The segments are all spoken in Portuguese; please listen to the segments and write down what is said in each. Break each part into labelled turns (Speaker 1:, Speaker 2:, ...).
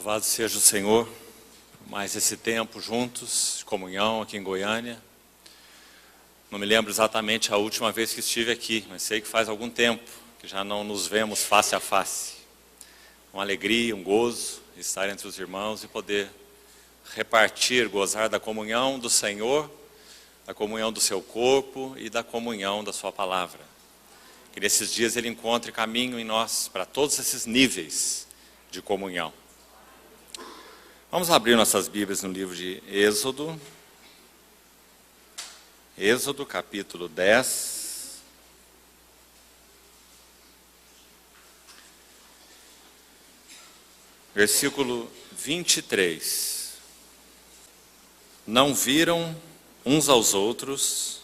Speaker 1: Louvado seja o Senhor, mais esse tempo juntos, de comunhão aqui em Goiânia. Não me lembro exatamente a última vez que estive aqui, mas sei que faz algum tempo que já não nos vemos face a face. Uma alegria, um gozo estar entre os irmãos e poder repartir, gozar da comunhão do Senhor, da comunhão do seu corpo e da comunhão da sua palavra. Que nesses dias Ele encontre caminho em nós para todos esses níveis de comunhão. Vamos abrir nossas Bíblias no livro de Êxodo. Êxodo, capítulo 10. Versículo 23. Não viram uns aos outros,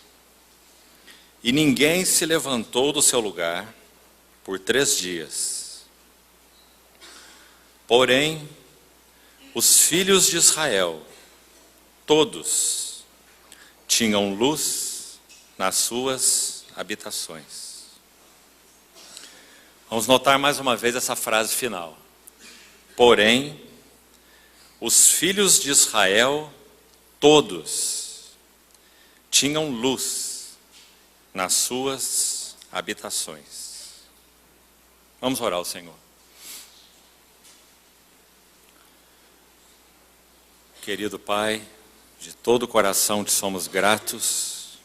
Speaker 1: e ninguém se levantou do seu lugar por 3 dias. Porém, os filhos de Israel, todos, tinham luz nas suas habitações. Vamos notar mais uma vez essa frase final. Porém, os filhos de Israel, todos, tinham luz nas suas habitações. Vamos orar ao Senhor. Querido Pai, de todo o coração te somos gratos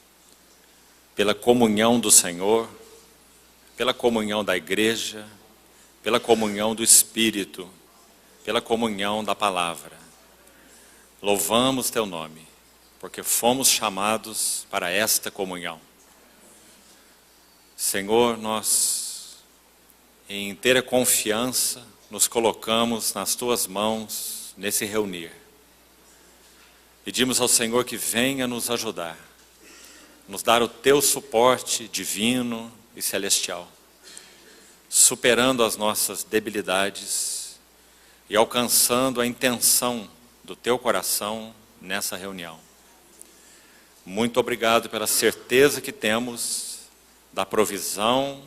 Speaker 1: pela comunhão do Senhor, pela comunhão da igreja, pela comunhão do Espírito, pela comunhão da palavra. Louvamos teu nome, porque fomos chamados para esta comunhão. Senhor, nós, em inteira confiança, nos colocamos nas tuas mãos nesse reunir. Pedimos ao Senhor que venha nos ajudar, nos dar o teu suporte divino e celestial, superando as nossas debilidades e alcançando a intenção do teu coração nessa reunião. Muito obrigado pela certeza que temos da provisão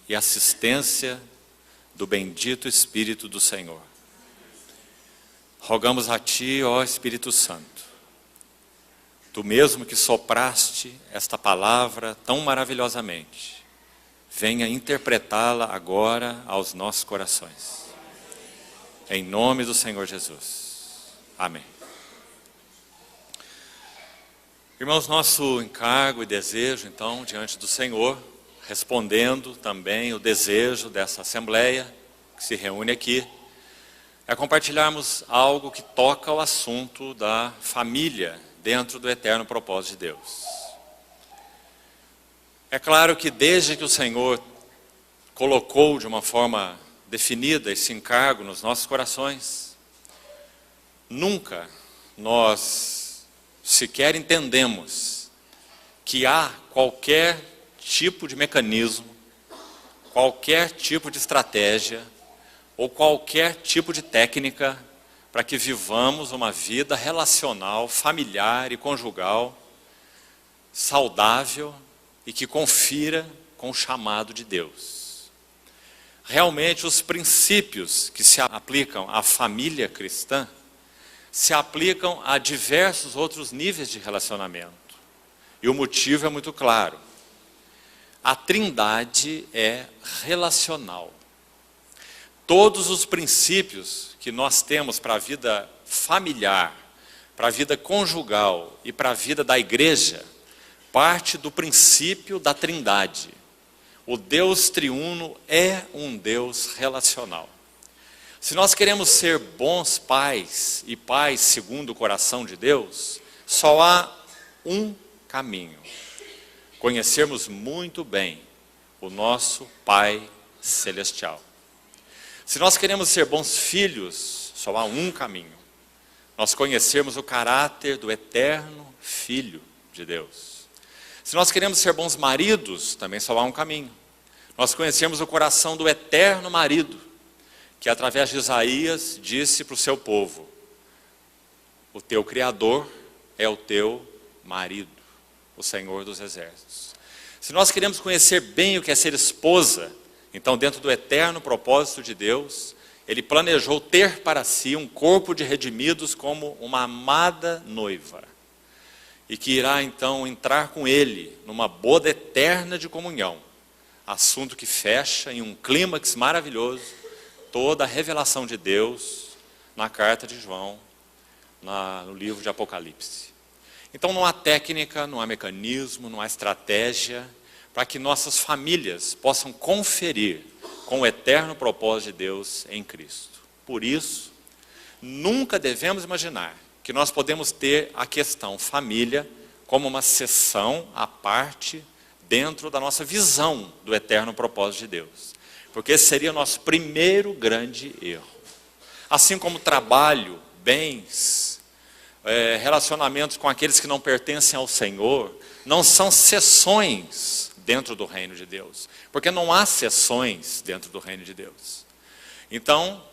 Speaker 1: e assistência do bendito Espírito do Senhor. Rogamos a Ti, ó Espírito Santo, Tu mesmo que sopraste esta palavra tão maravilhosamente, venha interpretá-la agora aos nossos corações. Em nome do Senhor Jesus. Amém. Irmãos, nosso encargo e desejo, então, diante do Senhor, respondendo também o desejo dessa assembleia que se reúne aqui, é compartilharmos algo que toca o assunto da família dentro do eterno propósito de Deus. É claro que desde que o Senhor colocou de uma forma definida esse encargo nos nossos corações, nunca nós sequer entendemos que há qualquer tipo de mecanismo, qualquer tipo de estratégia ou qualquer tipo de técnica para que vivamos uma vida relacional, familiar e conjugal, saudável e que confira com o chamado de Deus. Realmente, os princípios que se aplicam à família cristã se aplicam a diversos outros níveis de relacionamento. E o motivo é muito claro. A Trindade é relacional. Todos os princípios que nós temos para a vida familiar, para a vida conjugal e para a vida da igreja, parte do princípio da Trindade. O Deus triuno é um Deus relacional. Se nós queremos ser bons pais e pais segundo o coração de Deus, só há um caminho: conhecermos muito bem o nosso Pai Celestial. Se nós queremos ser bons filhos, só há um caminho: nós conhecermos o caráter do eterno Filho de Deus. Se nós queremos ser bons maridos, também só há um caminho: nós conhecemos o coração do eterno marido, que através de Isaías disse para o seu povo: o teu Criador é o teu marido, o Senhor dos Exércitos. Se nós queremos conhecer bem o que é ser esposa, então dentro do eterno propósito de Deus, Ele planejou ter para si um corpo de redimidos como uma amada noiva, e que irá então entrar com ele numa boda eterna de comunhão, assunto que fecha em um clímax maravilhoso toda a revelação de Deus na carta de João, no livro de Apocalipse. Então não há técnica, não há mecanismo, não há estratégia para que nossas famílias possam conferir com o eterno propósito de Deus em Cristo. Por isso, nunca devemos imaginar que nós podemos ter a questão família como uma seção à parte dentro da nossa visão do eterno propósito de Deus. Porque esse seria o nosso primeiro grande erro. Assim como trabalho, bens, relacionamentos com aqueles que não pertencem ao Senhor, não são seções dentro do reino de Deus. Porque não há seções dentro do reino de Deus. Então,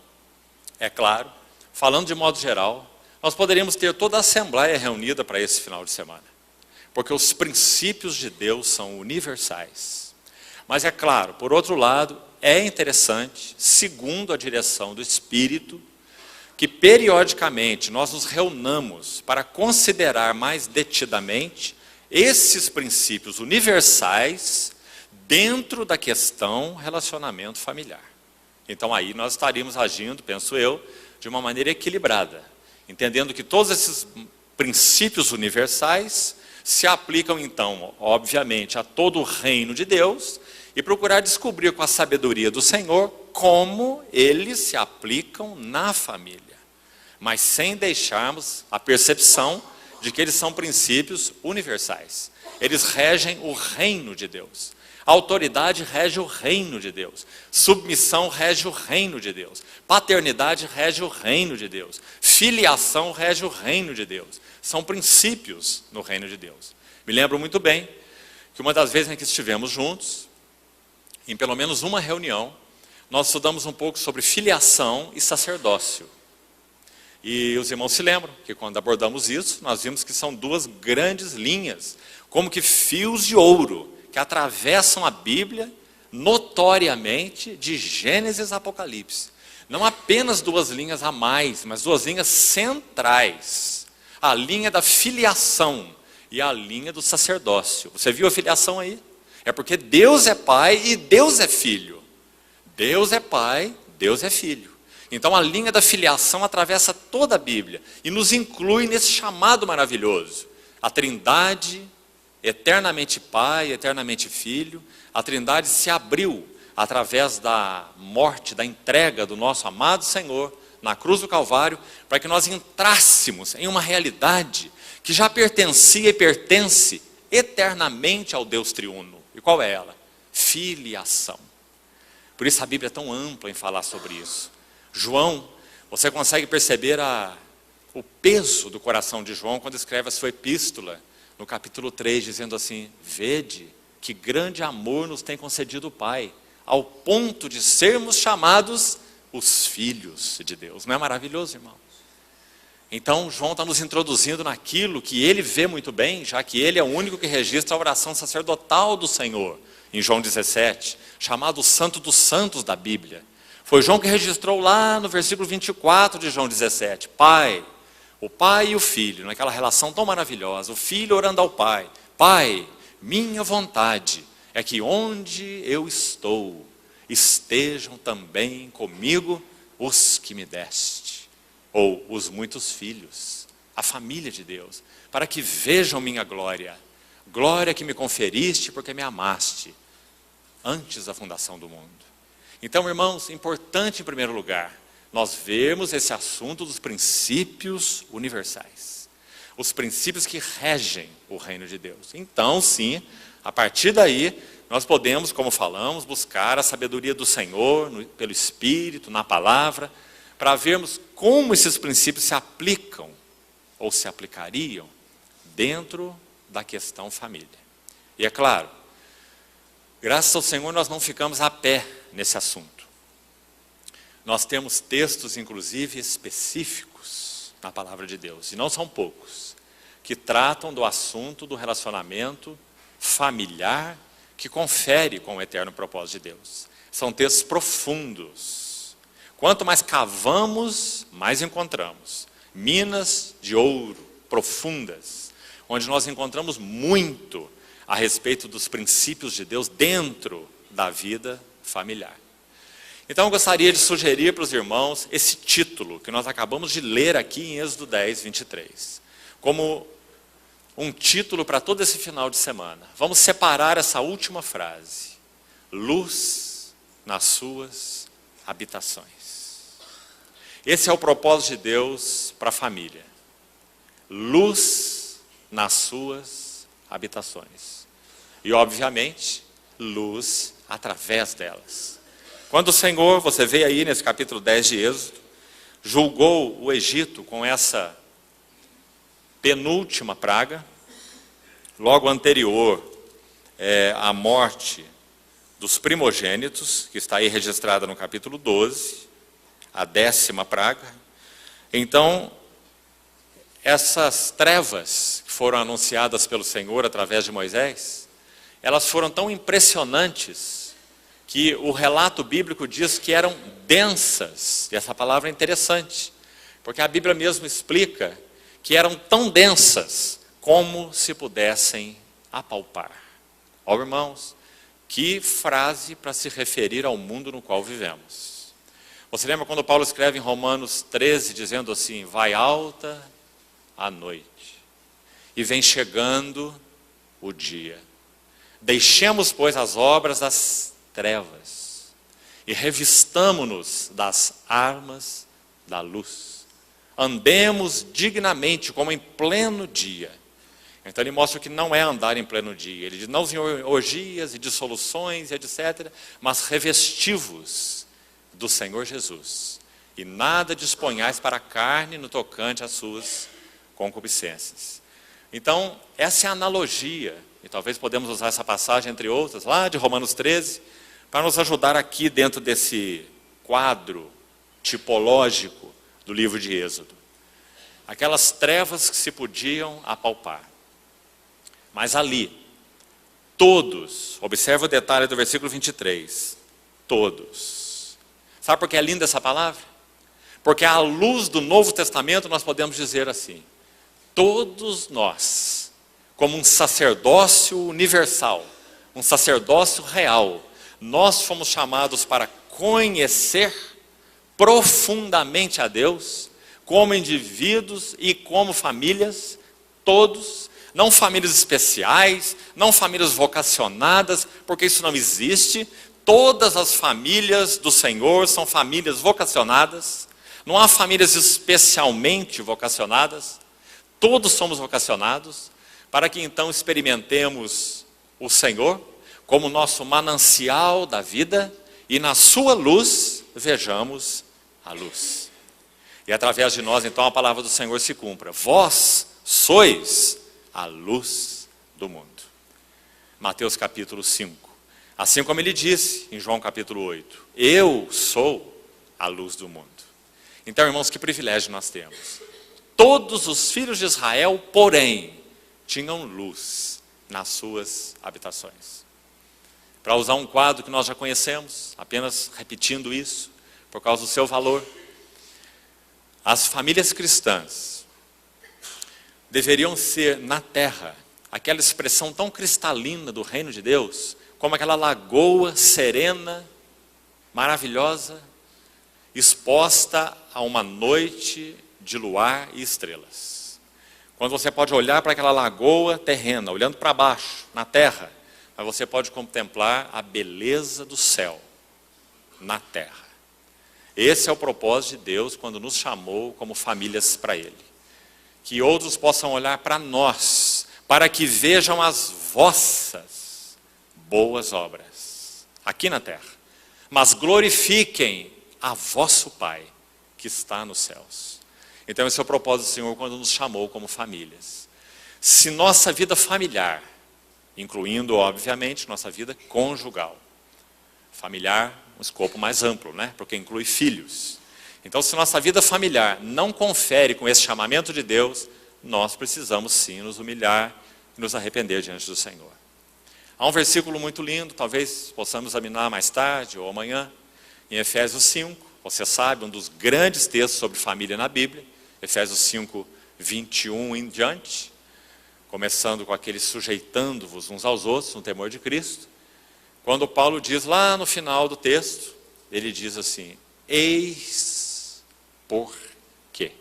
Speaker 1: é claro, falando de modo geral, nós poderíamos ter toda a Assembleia reunida para esse final de semana. Porque os princípios de Deus são universais. Mas é claro, por outro lado, é interessante, segundo a direção do Espírito, que periodicamente nós nos reunamos para considerar mais detidamente esses princípios universais dentro da questão relacionamento familiar. Então aí nós estaríamos agindo, penso eu, de uma maneira equilibrada, entendendo que todos esses princípios universais se aplicam então, obviamente, a todo o reino de Deus e procurar descobrir com a sabedoria do Senhor como eles se aplicam na família, mas sem deixarmos a percepção de que eles são princípios universais. Eles regem o reino de Deus. A autoridade rege o reino de Deus. Submissão rege o reino de Deus. Paternidade rege o reino de Deus. Filiação rege o reino de Deus. São princípios no reino de Deus. Me lembro muito bem que uma das vezes em que estivemos juntos, em pelo menos uma reunião, nós estudamos um pouco sobre filiação e sacerdócio. E os irmãos se lembram que quando abordamos isso, nós vimos que são duas grandes linhas, como que fios de ouro, que atravessam a Bíblia notoriamente de Gênesis a Apocalipse. Não apenas duas linhas a mais, mas duas linhas centrais. A linha da filiação e a linha do sacerdócio. Você viu a filiação aí? É porque Deus é Pai e Deus é Filho. Deus é Pai, Deus é Filho. Então a linha da filiação atravessa toda a Bíblia e nos inclui nesse chamado maravilhoso. A Trindade, eternamente Pai, eternamente Filho, a Trindade se abriu através da morte, da entrega do nosso amado Senhor na cruz do Calvário, para que nós entrássemos em uma realidade que já pertencia e pertence eternamente ao Deus triuno. E qual é ela? Filiação. Por isso a Bíblia é tão ampla em falar sobre isso. João, você consegue perceber o peso do coração de João quando escreve a sua epístola, no capítulo 3, dizendo assim: vede que grande amor nos tem concedido o Pai, ao ponto de sermos chamados os filhos de Deus. Não é maravilhoso, irmão? Então João está nos introduzindo naquilo que ele vê muito bem, já que ele é o único que registra a oração sacerdotal do Senhor, em João 17, chamado o Santo dos Santos da Bíblia. Foi João que registrou lá no versículo 24 de João 17, Pai, o Pai e o Filho, naquela relação tão maravilhosa, o Filho orando ao Pai, Pai, minha vontade é que onde eu estou, estejam também comigo os que me deste, ou os muitos filhos, a família de Deus, para que vejam minha glória, glória que me conferiste porque me amaste, antes da fundação do mundo. Então, irmãos, importante em primeiro lugar, nós vermos esse assunto dos princípios universais. Os princípios que regem o reino de Deus. Então, sim, a partir daí, nós podemos, como falamos, buscar a sabedoria do Senhor, pelo Espírito, na palavra, para vermos como esses princípios se aplicam, ou se aplicariam, dentro da questão família. E é claro, graças ao Senhor nós não ficamos a pé nesse assunto. Nós temos textos, inclusive, específicos na palavra de Deus, e não são poucos, que tratam do assunto do relacionamento familiar que confere com o eterno propósito de Deus. São textos profundos, Quanto mais cavamos, mais encontramos. Minas de ouro profundas, onde nós encontramos muito a respeito dos princípios de Deus dentro da vida familiar. Então eu gostaria de sugerir para os irmãos esse título que nós acabamos de ler aqui em Êxodo 10, 23, como um título para todo esse final de semana. Vamos separar essa última frase: luz nas suas habitações. Esse é o propósito de Deus para a família. Luz nas suas habitações. E, obviamente, luz através delas. Quando o Senhor, você vê aí nesse capítulo 10 de Êxodo, julgou o Egito com essa penúltima praga, logo anterior à morte dos primogênitos, que está aí registrada no capítulo 12, a 10ª praga. Então, essas trevas que foram anunciadas pelo Senhor através de Moisés, elas foram tão impressionantes que o relato bíblico diz que eram densas. E essa palavra é interessante, porque a Bíblia mesmo explica que eram tão densas como se pudessem apalpar. Ó, irmãos, que frase para se referir ao mundo no qual vivemos. Você lembra quando Paulo escreve em Romanos 13, dizendo assim: vai alta a noite, e vem chegando o dia. Deixemos, pois, as obras das trevas, e revistamo-nos das armas da luz. Andemos dignamente, como em pleno dia. Então ele mostra que não é andar em pleno dia. Ele diz: não em orgias e dissoluções e etc., mas revesti-vos do Senhor Jesus, e nada disponhais para a carne no tocante às suas concupiscências. Então, essa é a analogia, e talvez podemos usar essa passagem, entre outras, lá de Romanos 13, para nos ajudar aqui dentro desse quadro tipológico do livro de Êxodo. Aquelas trevas que se podiam apalpar. Mas ali, todos, observa o detalhe do versículo 23, todos. Sabe por que é linda essa palavra? Porque à luz do Novo Testamento nós podemos dizer assim: todos nós, como um sacerdócio universal, um sacerdócio real, nós fomos chamados para conhecer profundamente a Deus, como indivíduos e como famílias, todos, não famílias especiais, não famílias vocacionadas, porque isso não existe. Todas as famílias do Senhor são famílias vocacionadas, não há famílias especialmente vocacionadas, todos somos vocacionados, para que então experimentemos o Senhor como nosso manancial da vida, e na sua luz vejamos a luz. E através de nós então a palavra do Senhor se cumpra: vós sois a luz do mundo. Mateus capítulo 5. Assim como ele disse em João capítulo 8, eu sou a luz do mundo. Então, irmãos, que privilégio nós temos. Todos os filhos de Israel, porém, tinham luz nas suas habitações. Para usar um quadro que nós já conhecemos, apenas repetindo isso, por causa do seu valor, as famílias cristãs deveriam ser na terra aquela expressão tão cristalina do reino de Deus, como aquela lagoa serena, maravilhosa, exposta a uma noite de luar e estrelas. Quando você pode olhar para aquela lagoa terrena, olhando para baixo, na terra, mas você pode contemplar a beleza do céu na terra. Esse é o propósito de Deus quando nos chamou como famílias para Ele. Que outros possam olhar para nós, para que vejam as vossas boas obras, aqui na terra, mas glorifiquem a vosso Pai, que está nos céus. Então esse é o propósito do Senhor quando nos chamou como famílias. Se nossa vida familiar, incluindo obviamente nossa vida conjugal, familiar, um escopo mais amplo, né? Porque inclui filhos. Então se nossa vida familiar não confere com esse chamamento de Deus, nós precisamos sim nos humilhar e nos arrepender diante do Senhor. Há um versículo muito lindo, talvez possamos examinar mais tarde ou amanhã, em Efésios 5, você sabe, um dos grandes textos sobre família na Bíblia, Efésios 5, 21 em diante, começando com aquele sujeitando-vos uns aos outros no temor de Cristo. Quando Paulo diz lá no final do texto, ele diz assim: eis porque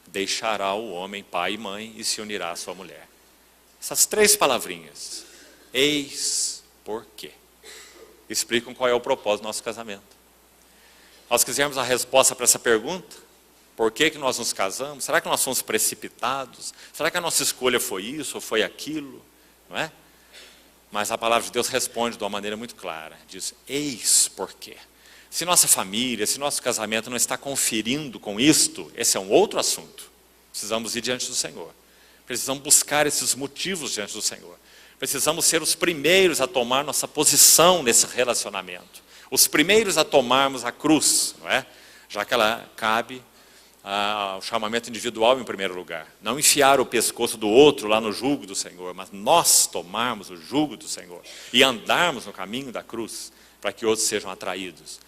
Speaker 1: deixará o homem pai e mãe e se unirá à sua mulher. Essas 3 palavrinhas, eis porque, explicam qual é o propósito do nosso casamento. Nós quisermos a resposta para essa pergunta, por que nós nos casamos? Será que nós fomos precipitados? Será que a nossa escolha foi isso ou foi aquilo? Não é? Mas a palavra de Deus responde de uma maneira muito clara. Diz, eis porque. Se nossa família, se nosso casamento não está conferindo com isto, esse é um outro assunto. Precisamos ir diante do Senhor. Precisamos buscar esses motivos diante do Senhor. Precisamos ser os primeiros a tomar nossa posição nesse relacionamento. Os primeiros a tomarmos a cruz, não é? Já que ela cabe ao chamamento individual em primeiro lugar. Não enfiar o pescoço do outro lá no jugo do Senhor, mas nós tomarmos o jugo do Senhor e andarmos no caminho da cruz para que outros sejam atraídos.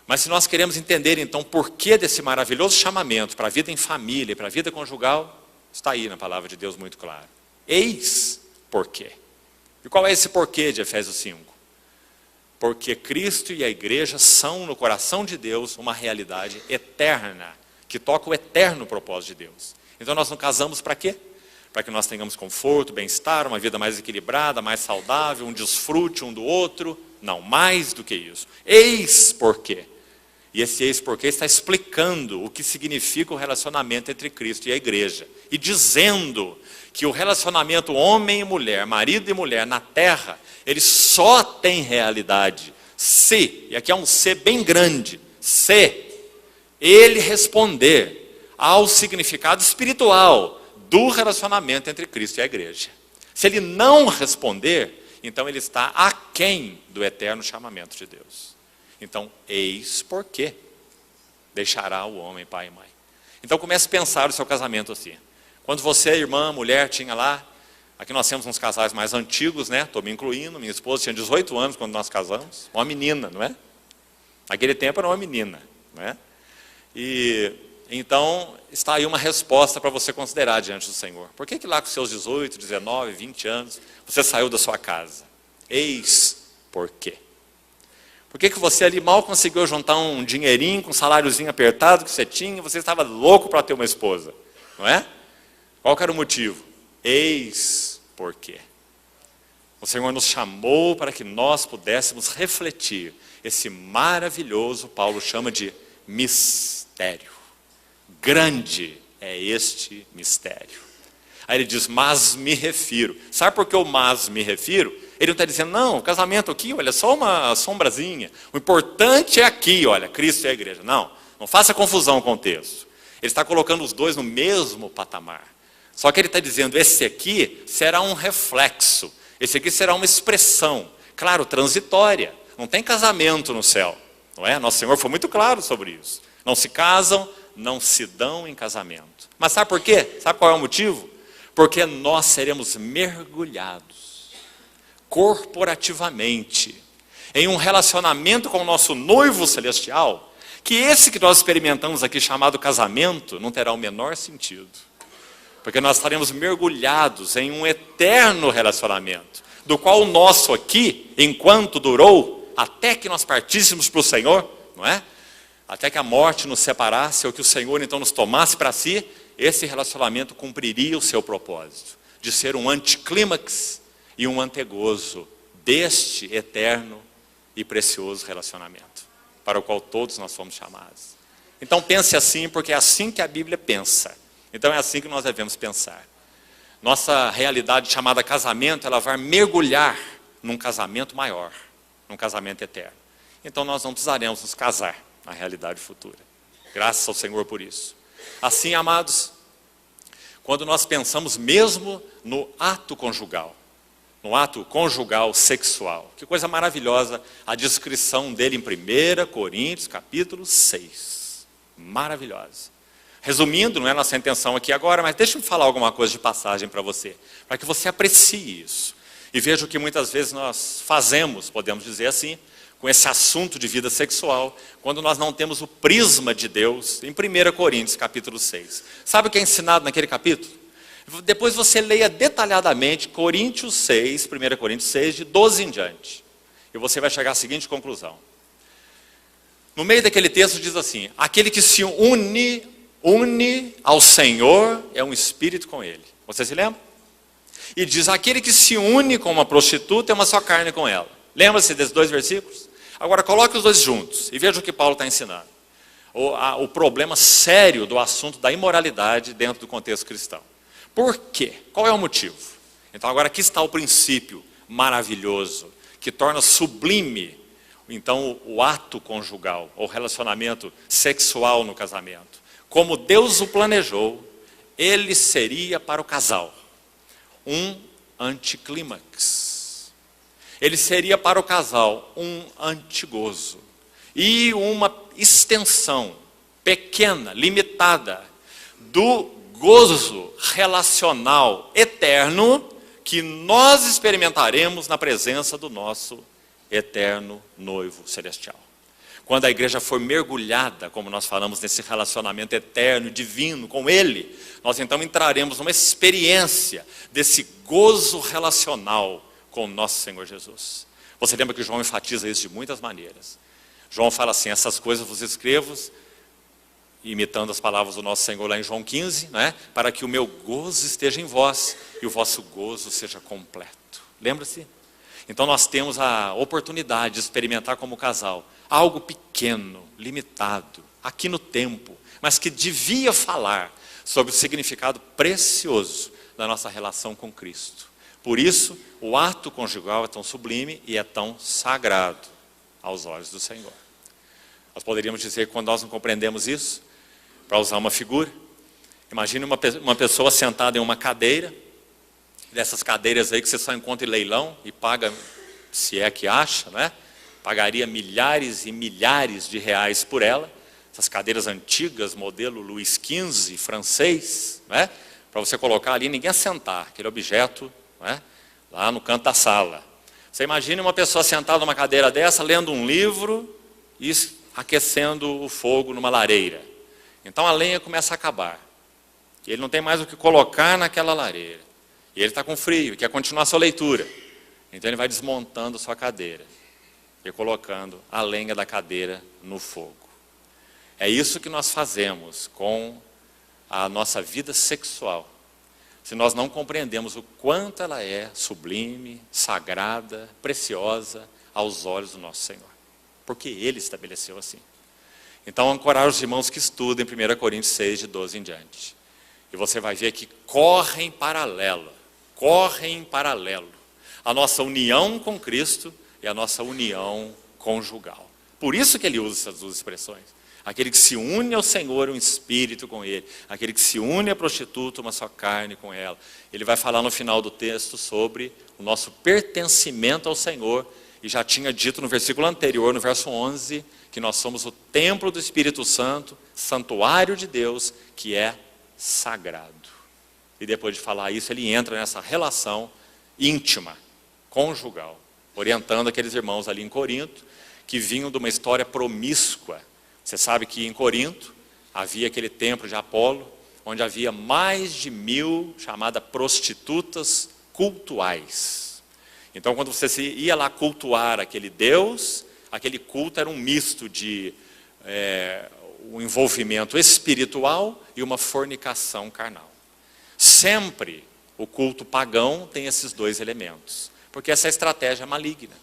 Speaker 1: Mas se nós queremos entender então o porquê desse maravilhoso chamamento para a vida em família, para a vida conjugal, está aí na palavra de Deus muito claro. Eis porquê. E qual é esse porquê de Efésios 5? Porque Cristo e a igreja são no coração de Deus uma realidade eterna, que toca o eterno propósito de Deus. Então nós não casamos para quê? Para que nós tenhamos conforto, bem-estar, uma vida mais equilibrada, mais saudável, um desfrute um do outro. Não, mais do que isso. Eis porquê. E esse eis porquê está explicando o que significa o relacionamento entre Cristo e a igreja. E dizendo que o relacionamento homem e mulher, marido e mulher na terra, ele só tem realidade se, e aqui é um se bem grande, se ele responder ao significado espiritual do relacionamento entre Cristo e a igreja. Se ele não responder, então ele está aquém do eterno chamamento de Deus. Então, eis porquê deixará o homem pai e mãe. Então comece a pensar o seu casamento assim. Quando você, irmã, mulher, tinha lá, aqui nós temos uns casais mais antigos, né? Estou me incluindo, minha esposa tinha 18 anos quando nós casamos, uma menina, não é? Naquele tempo era uma menina, não é? E então está aí uma resposta para você considerar diante do Senhor. Por que lá com seus 18, 19, 20 anos, você saiu da sua casa? Eis porquê. Por que você ali mal conseguiu juntar um dinheirinho com um saláriozinho apertado que você tinha, e você estava louco para ter uma esposa, não é? Qual que era o motivo? Eis porquê. O Senhor nos chamou para que nós pudéssemos refletir esse maravilhoso, Paulo chama de mistério. Grande é este mistério. Aí ele diz, mas me refiro. Sabe por que o mas me refiro? Ele não está dizendo, não, o casamento aqui, olha, só uma sombrazinha. O importante é aqui, olha, Cristo e a igreja. Não, não faça confusão com o texto. Ele está colocando os dois no mesmo patamar. Só que ele está dizendo, esse aqui será um reflexo. Esse aqui será uma expressão, claro, transitória. Não tem casamento no céu, não é? Nosso Senhor foi muito claro sobre isso. Não se casam, não se dão em casamento. Mas sabe por quê? Sabe qual é o motivo? Porque nós seremos mergulhados corporativamente em um relacionamento com o nosso noivo celestial, que esse que nós experimentamos aqui chamado casamento não terá o menor sentido. Porque nós estaremos mergulhados em um eterno relacionamento, do qual o nosso aqui, enquanto durou, até que nós partíssemos para o Senhor, não é? Até que a morte nos separasse, ou que o Senhor então nos tomasse para si, esse relacionamento cumpriria o seu propósito, de ser um anticlímax e um antegozo deste eterno e precioso relacionamento, para o qual todos nós fomos chamados. Então pense assim, porque é assim que a Bíblia pensa. Então é assim que nós devemos pensar. Nossa realidade chamada casamento, ela vai mergulhar num casamento maior, num casamento eterno. Então nós não precisaremos nos casar na realidade futura. Graças ao Senhor por isso. Assim, amados, quando nós pensamos mesmo no ato conjugal sexual, que coisa maravilhosa a descrição dele em 1 Coríntios capítulo 6. Maravilhosa. Resumindo, não é nossa intenção aqui agora, mas deixa eu falar alguma coisa de passagem para você, para que você aprecie isso. E veja o que muitas vezes nós fazemos, podemos dizer assim, com esse assunto de vida sexual, quando nós não temos o prisma de Deus, em 1 Coríntios, capítulo 6. Sabe o que é ensinado naquele capítulo? Depois você leia detalhadamente Coríntios 6, 1 Coríntios 6, de 12 em diante. E você vai chegar à seguinte conclusão. No meio daquele texto diz assim: aquele que se une ao Senhor é um espírito com Ele. Você se lembra? E diz: aquele que se une com uma prostituta é uma só carne com ela. Lembra-se desses dois versículos? Agora coloque os dois juntos e veja o que Paulo está ensinando. O problema sério do assunto da imoralidade dentro do contexto cristão. Por quê? Qual é o motivo? Então agora aqui está o princípio maravilhoso que torna sublime então o ato conjugal, o relacionamento sexual no casamento. Como Deus o planejou, ele seria para o casal um anticlímax. Ele seria para o casal um antigozo e uma extensão pequena, limitada, do gozo relacional eterno que nós experimentaremos na presença do nosso eterno noivo celestial. Quando a igreja for mergulhada, como nós falamos, nesse relacionamento eterno, divino com Ele, nós então entraremos numa experiência desse gozo relacional com o nosso Senhor Jesus. Você lembra que João enfatiza isso de muitas maneiras. João fala assim: essas coisas vos escrevo, imitando as palavras do nosso Senhor lá em João 15, né? Para que o meu gozo esteja em vós e o vosso gozo seja completo. Lembra-se? Então nós temos a oportunidade de experimentar como casal algo pequeno, limitado, aqui no tempo, mas que devia falar sobre o significado precioso da nossa relação com Cristo. Por isso, o ato conjugal é tão sublime e é tão sagrado aos olhos do Senhor. Nós poderíamos dizer que quando nós não compreendemos isso, para usar uma figura, imagine uma pessoa sentada em uma cadeira, dessas cadeiras aí que você só encontra em leilão e paga, se é que acha, né? Pagaria milhares e milhares de reais por ela, essas cadeiras antigas, modelo Luís XV, francês, né? Para você colocar ali, ninguém sentar, aquele objeto, né? Lá no canto da sala. Você imagine uma pessoa sentada numa cadeira dessa, lendo um livro e aquecendo o fogo numa lareira. Então a lenha começa a acabar. E ele não tem mais o que colocar naquela lareira. E ele está com frio, quer continuar a sua leitura. Então ele vai desmontando sua cadeira e colocando a lenha da cadeira no fogo. É isso que nós fazemos com a nossa vida sexual. Se nós não compreendemos o quanto ela é sublime, sagrada, preciosa aos olhos do nosso Senhor. Porque Ele estabeleceu assim. Então, ancorar os irmãos que estudam em 1 Coríntios 6, de 12 em diante. E você vai ver que correm em paralelo a nossa união com Cristo e a nossa união conjugal. Por isso que ele usa essas duas expressões. Aquele que se une ao Senhor, um espírito com Ele. Aquele que se une à prostituta, uma só carne com ela. Ele vai falar no final do texto sobre o nosso pertencimento ao Senhor. E já tinha dito no versículo anterior, no verso 11, que nós somos o templo do Espírito Santo, santuário de Deus, que é sagrado. E depois de falar isso, ele entra nessa relação íntima, conjugal, orientando aqueles irmãos ali em Corinto, que vinham de uma história promíscua. Você sabe que em Corinto havia aquele templo de Apolo, onde havia mais de 1000 chamadas prostitutas cultuais. Então, quando você ia lá cultuar aquele Deus, aquele culto era um misto de um envolvimento espiritual e uma fornicação carnal. Sempre o culto pagão tem esses dois elementos, porque essa estratégia é maligna.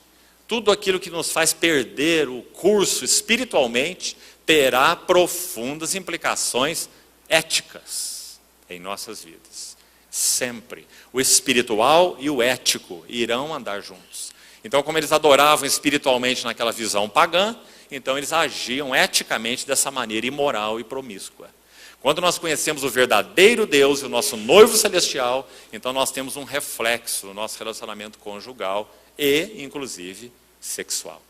Speaker 1: Tudo aquilo que nos faz perder o curso espiritualmente terá profundas implicações éticas em nossas vidas. Sempre. O espiritual e o ético irão andar juntos. Então, como eles adoravam espiritualmente naquela visão pagã, então eles agiam eticamente dessa maneira imoral e promíscua. Quando nós conhecemos o verdadeiro Deus e o nosso noivo celestial, então nós temos um reflexo no nosso relacionamento conjugal e, inclusive, sexual.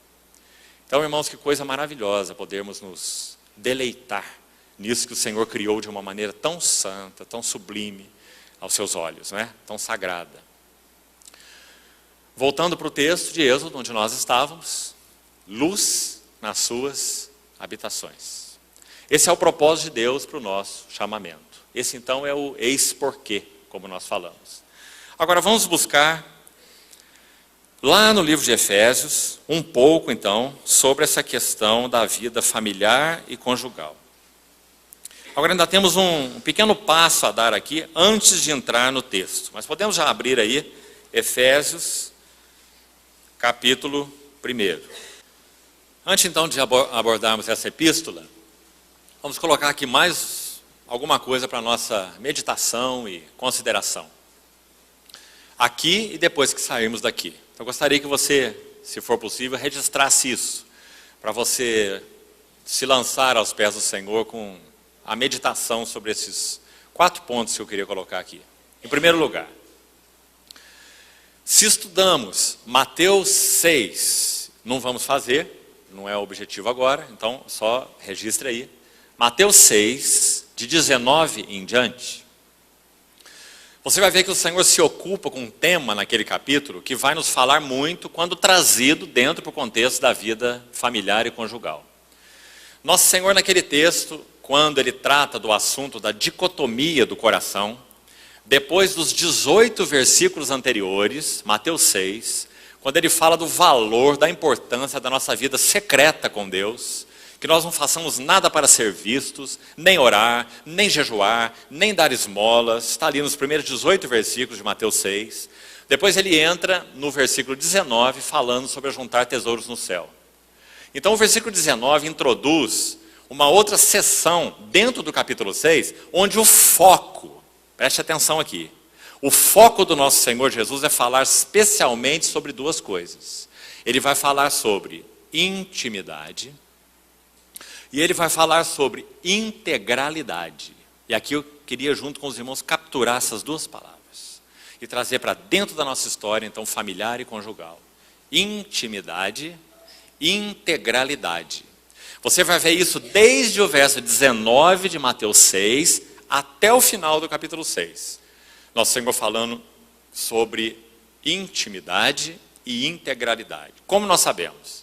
Speaker 1: Então, irmãos, que coisa maravilhosa podermos nos deleitar nisso que o Senhor criou de uma maneira tão santa, tão sublime aos seus olhos, né? Tão sagrada. Voltando para o texto de Êxodo, onde nós estávamos, luz nas suas habitações. Esse é o propósito de Deus para o nosso chamamento. Esse então é o eis porquê, como nós falamos. Agora vamos buscar lá no livro de Efésios um pouco então sobre essa questão da vida familiar e conjugal. Agora ainda temos um pequeno passo a dar aqui antes de entrar no texto. Mas podemos já abrir aí Efésios, capítulo 1. Antes então de abordarmos essa epístola, vamos colocar aqui mais alguma coisa para a nossa meditação e consideração. Aqui e depois que sairmos daqui. Eu gostaria que você, se for possível, registrasse isso, para você se lançar aos pés do Senhor com a meditação sobre esses 4 pontos que eu queria colocar aqui. Em primeiro lugar, se estudamos Mateus 6, não vamos fazer, não é o objetivo agora, então só registre aí. Mateus 6, de 19 em diante. Você vai ver que o Senhor se ocupa com um tema naquele capítulo que vai nos falar muito quando trazido dentro do contexto da vida familiar e conjugal. Nosso Senhor naquele texto, quando ele trata do assunto da dicotomia do coração, depois dos 18 versículos anteriores, Mateus 6, quando ele fala do valor, da importância da nossa vida secreta com Deus, que nós não façamos nada para ser vistos, nem orar, nem jejuar, nem dar esmolas, está ali nos primeiros 18 versículos de Mateus 6. Depois ele entra no versículo 19, falando sobre juntar tesouros no céu. Então o versículo 19 introduz uma outra seção dentro do capítulo 6, onde o foco, preste atenção aqui, o foco do nosso Senhor Jesus é falar especialmente sobre 2 coisas. Ele vai falar sobre intimidade e ele vai falar sobre integralidade. E aqui eu queria, junto com os irmãos, capturar essas 2 palavras e trazer para dentro da nossa história, então, familiar e conjugal. Intimidade e integralidade. Você vai ver isso desde o verso 19 de Mateus 6 até o final do capítulo 6. Nosso Senhor falando sobre intimidade e integralidade. Como nós sabemos?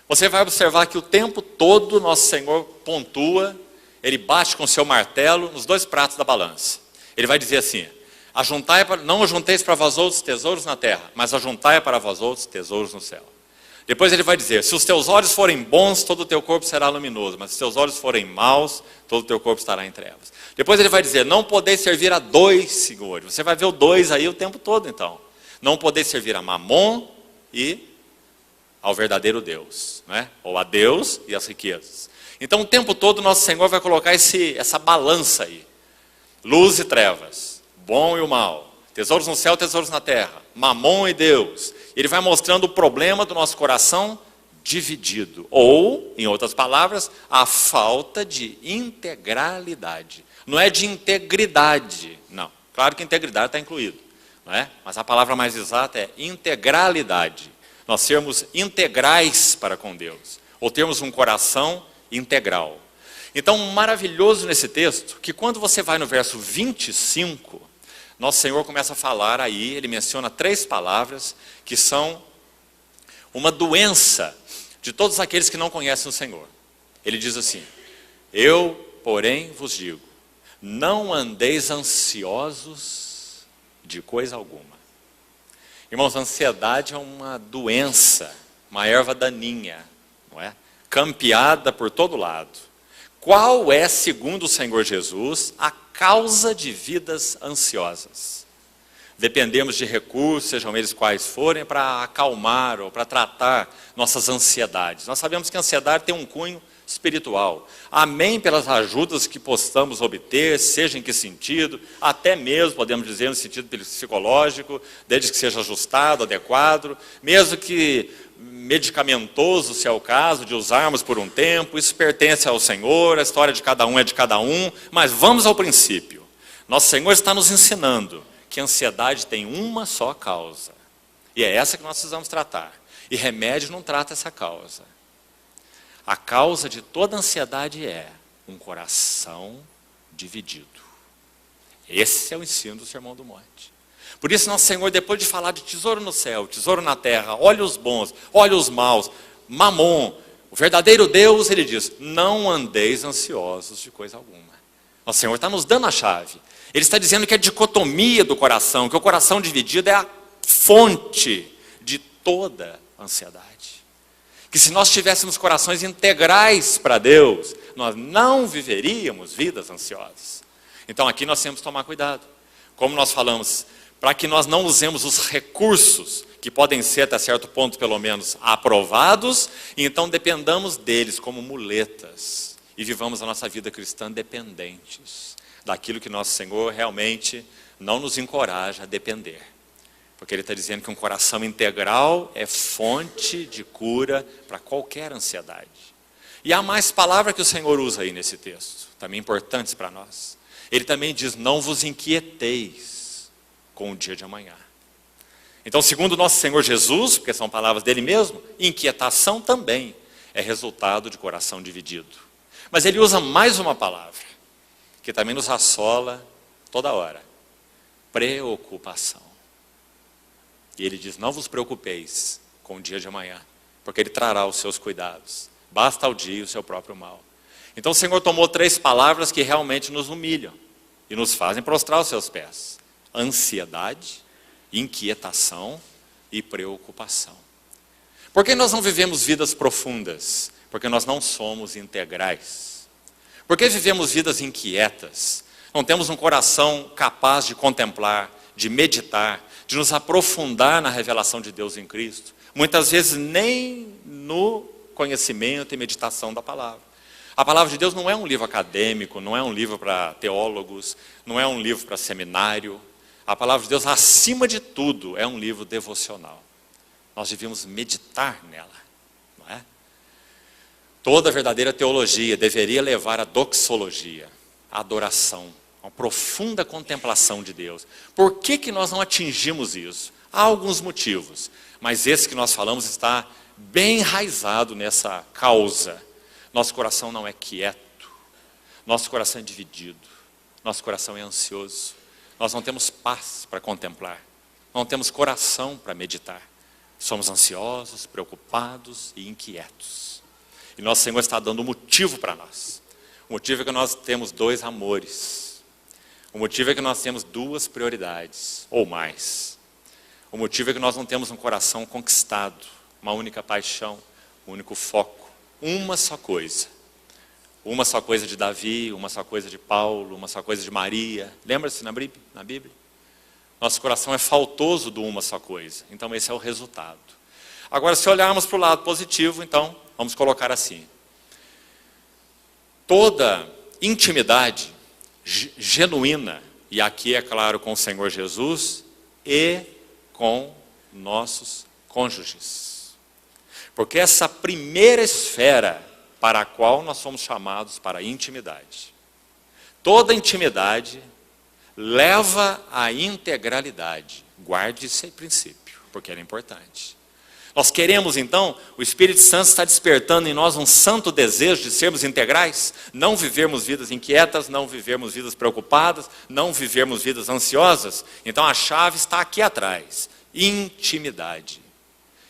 Speaker 1: Você vai observar que o tempo todo Nosso Senhor pontua, ele bate com o seu martelo nos 2 pratos da balança. Ele vai dizer assim, não ajunteis para vós outros tesouros na terra, mas ajuntai para vós outros tesouros no céu. Depois ele vai dizer, se os teus olhos forem bons, todo o teu corpo será luminoso, mas se os teus olhos forem maus, todo o teu corpo estará em trevas. Depois ele vai dizer, não podeis servir a 2 senhores. Você vai ver o 2 aí o tempo todo então. Não podeis servir a Mamon e ao verdadeiro Deus, né? Ou a Deus e as riquezas. Então o tempo todo nosso Senhor vai colocar essa balança aí. Luz e trevas, bom e o mal. Tesouros no céu, tesouros na terra. Mamon e Deus. Ele vai mostrando o problema do nosso coração dividido. Ou, em outras palavras, a falta de integralidade. Não é de integridade, não. Claro que integridade está incluído, não é? Mas a palavra mais exata é integralidade. Nós sermos integrais para com Deus. Ou termos um coração integral. Então, maravilhoso nesse texto, que quando você vai no verso 25... Nosso Senhor começa a falar aí, ele menciona 3 palavras que são uma doença de todos aqueles que não conhecem o Senhor. Ele diz assim, eu, porém, vos digo, não andeis ansiosos de coisa alguma. Irmãos, a ansiedade é uma doença, uma erva daninha, não é? Campeada por todo lado. Qual é, segundo o Senhor Jesus, a causa de vidas ansiosas? Dependemos de recursos, sejam eles quais forem, para acalmar ou para tratar nossas ansiedades. Nós sabemos que a ansiedade tem um cunho espiritual. Amém pelas ajudas que possamos obter, seja em que sentido, até mesmo, podemos dizer, no sentido psicológico, desde que seja ajustado, adequado, mesmo que medicamentoso, se é o caso, de usarmos por um tempo, isso pertence ao Senhor, a história de cada um é de cada um, mas vamos ao princípio. Nosso Senhor está nos ensinando que a ansiedade tem uma só causa, e é essa que nós precisamos tratar, e remédio não trata essa causa. A causa de toda ansiedade é um coração dividido. Esse é o ensino do Sermão do Monte. Por isso nosso Senhor, depois de falar de tesouro no céu, tesouro na terra, olhos bons, olhos maus, Mamon, o verdadeiro Deus, ele diz, não andeis ansiosos de coisa alguma. O Senhor está nos dando a chave. Ele está dizendo que a dicotomia do coração, que o coração dividido é a fonte de toda ansiedade. Que se nós tivéssemos corações integrais para Deus, nós não viveríamos vidas ansiosas. Então aqui nós temos que tomar cuidado. Como nós falamos, para que nós não usemos os recursos, que podem ser até certo ponto pelo menos aprovados, e então dependamos deles como muletas. E vivamos a nossa vida cristã dependentes daquilo que nosso Senhor realmente não nos encoraja a depender. Porque Ele está dizendo que um coração integral é fonte de cura para qualquer ansiedade. E há mais palavras que o Senhor usa aí nesse texto, também importantes para nós. Ele também diz, não vos inquieteis com o dia de amanhã. Então, segundo nosso Senhor Jesus, porque são palavras dele mesmo, inquietação também é resultado de coração dividido. Mas ele usa mais uma palavra, que também nos assola toda hora. Preocupação. E ele diz, não vos preocupeis com o dia de amanhã, porque ele trará os seus cuidados. Basta ao dia o seu próprio mal. Então o Senhor tomou 3 palavras que realmente nos humilham e nos fazem prostrar os seus pés. Ansiedade, inquietação e preocupação. Por que nós não vivemos vidas profundas? Porque nós não somos integrais. Por que vivemos vidas inquietas? Não temos um coração capaz de contemplar, de meditar, de nos aprofundar na revelação de Deus em Cristo. Muitas vezes nem no conhecimento e meditação da palavra. A palavra de Deus não é um livro acadêmico, não é um livro para teólogos, não é um livro para seminário. A palavra de Deus, acima de tudo, é um livro devocional. Nós devíamos meditar nela, não é? Toda verdadeira teologia deveria levar à doxologia, à adoração, a uma profunda contemplação de Deus. Por que nós não atingimos isso? Há alguns motivos, mas esse que nós falamos está bem enraizado nessa causa. Nosso coração não é quieto, nosso coração é dividido, nosso coração é ansioso. Nós não temos paz para contemplar, não temos coração para meditar. Somos ansiosos, preocupados e inquietos. E nosso Senhor está dando um motivo para nós. O motivo é que nós temos 2 amores. O motivo é que nós temos 2 prioridades, ou mais. O motivo é que nós não temos um coração conquistado, uma única paixão, um único foco, uma só coisa. Uma só coisa de Davi, uma só coisa de Paulo, uma só coisa de Maria. Lembra-se na Bíblia? Nosso coração é faltoso de uma só coisa. Então esse é o resultado. Agora, se olharmos para o lado positivo, então, vamos colocar assim. Toda intimidade genuína, e aqui é claro com o Senhor Jesus, e com nossos cônjuges. Porque essa primeira esfera para a qual nós somos chamados para a intimidade. Toda intimidade leva à integralidade. Guarde esse princípio, porque ele é importante. Nós queremos então, o Espírito Santo está despertando em nós um santo desejo de sermos integrais, não vivermos vidas inquietas, não vivermos vidas preocupadas, não vivermos vidas ansiosas. Então a chave está aqui atrás, intimidade.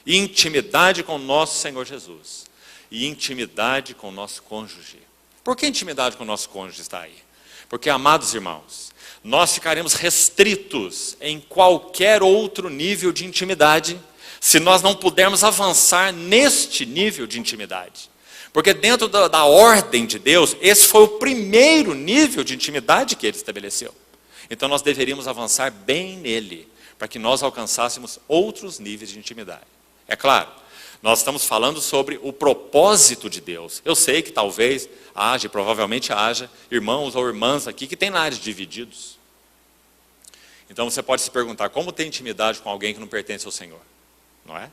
Speaker 1: Intimidade com o nosso Senhor Jesus. E intimidade com o nosso cônjuge. Por que intimidade com o nosso cônjuge está aí? Porque, amados irmãos, nós ficaremos restritos em qualquer outro nível de intimidade se nós não pudermos avançar neste nível de intimidade. Porque dentro da ordem de Deus, esse foi o primeiro nível de intimidade que Ele estabeleceu. Então nós deveríamos avançar bem nele, para que nós alcançássemos outros níveis de intimidade. É claro, nós estamos falando sobre o propósito de Deus. Eu sei que talvez haja, e provavelmente haja, irmãos ou irmãs aqui que têm lares divididos. Então você pode se perguntar, como ter intimidade com alguém que não pertence ao Senhor? Não é?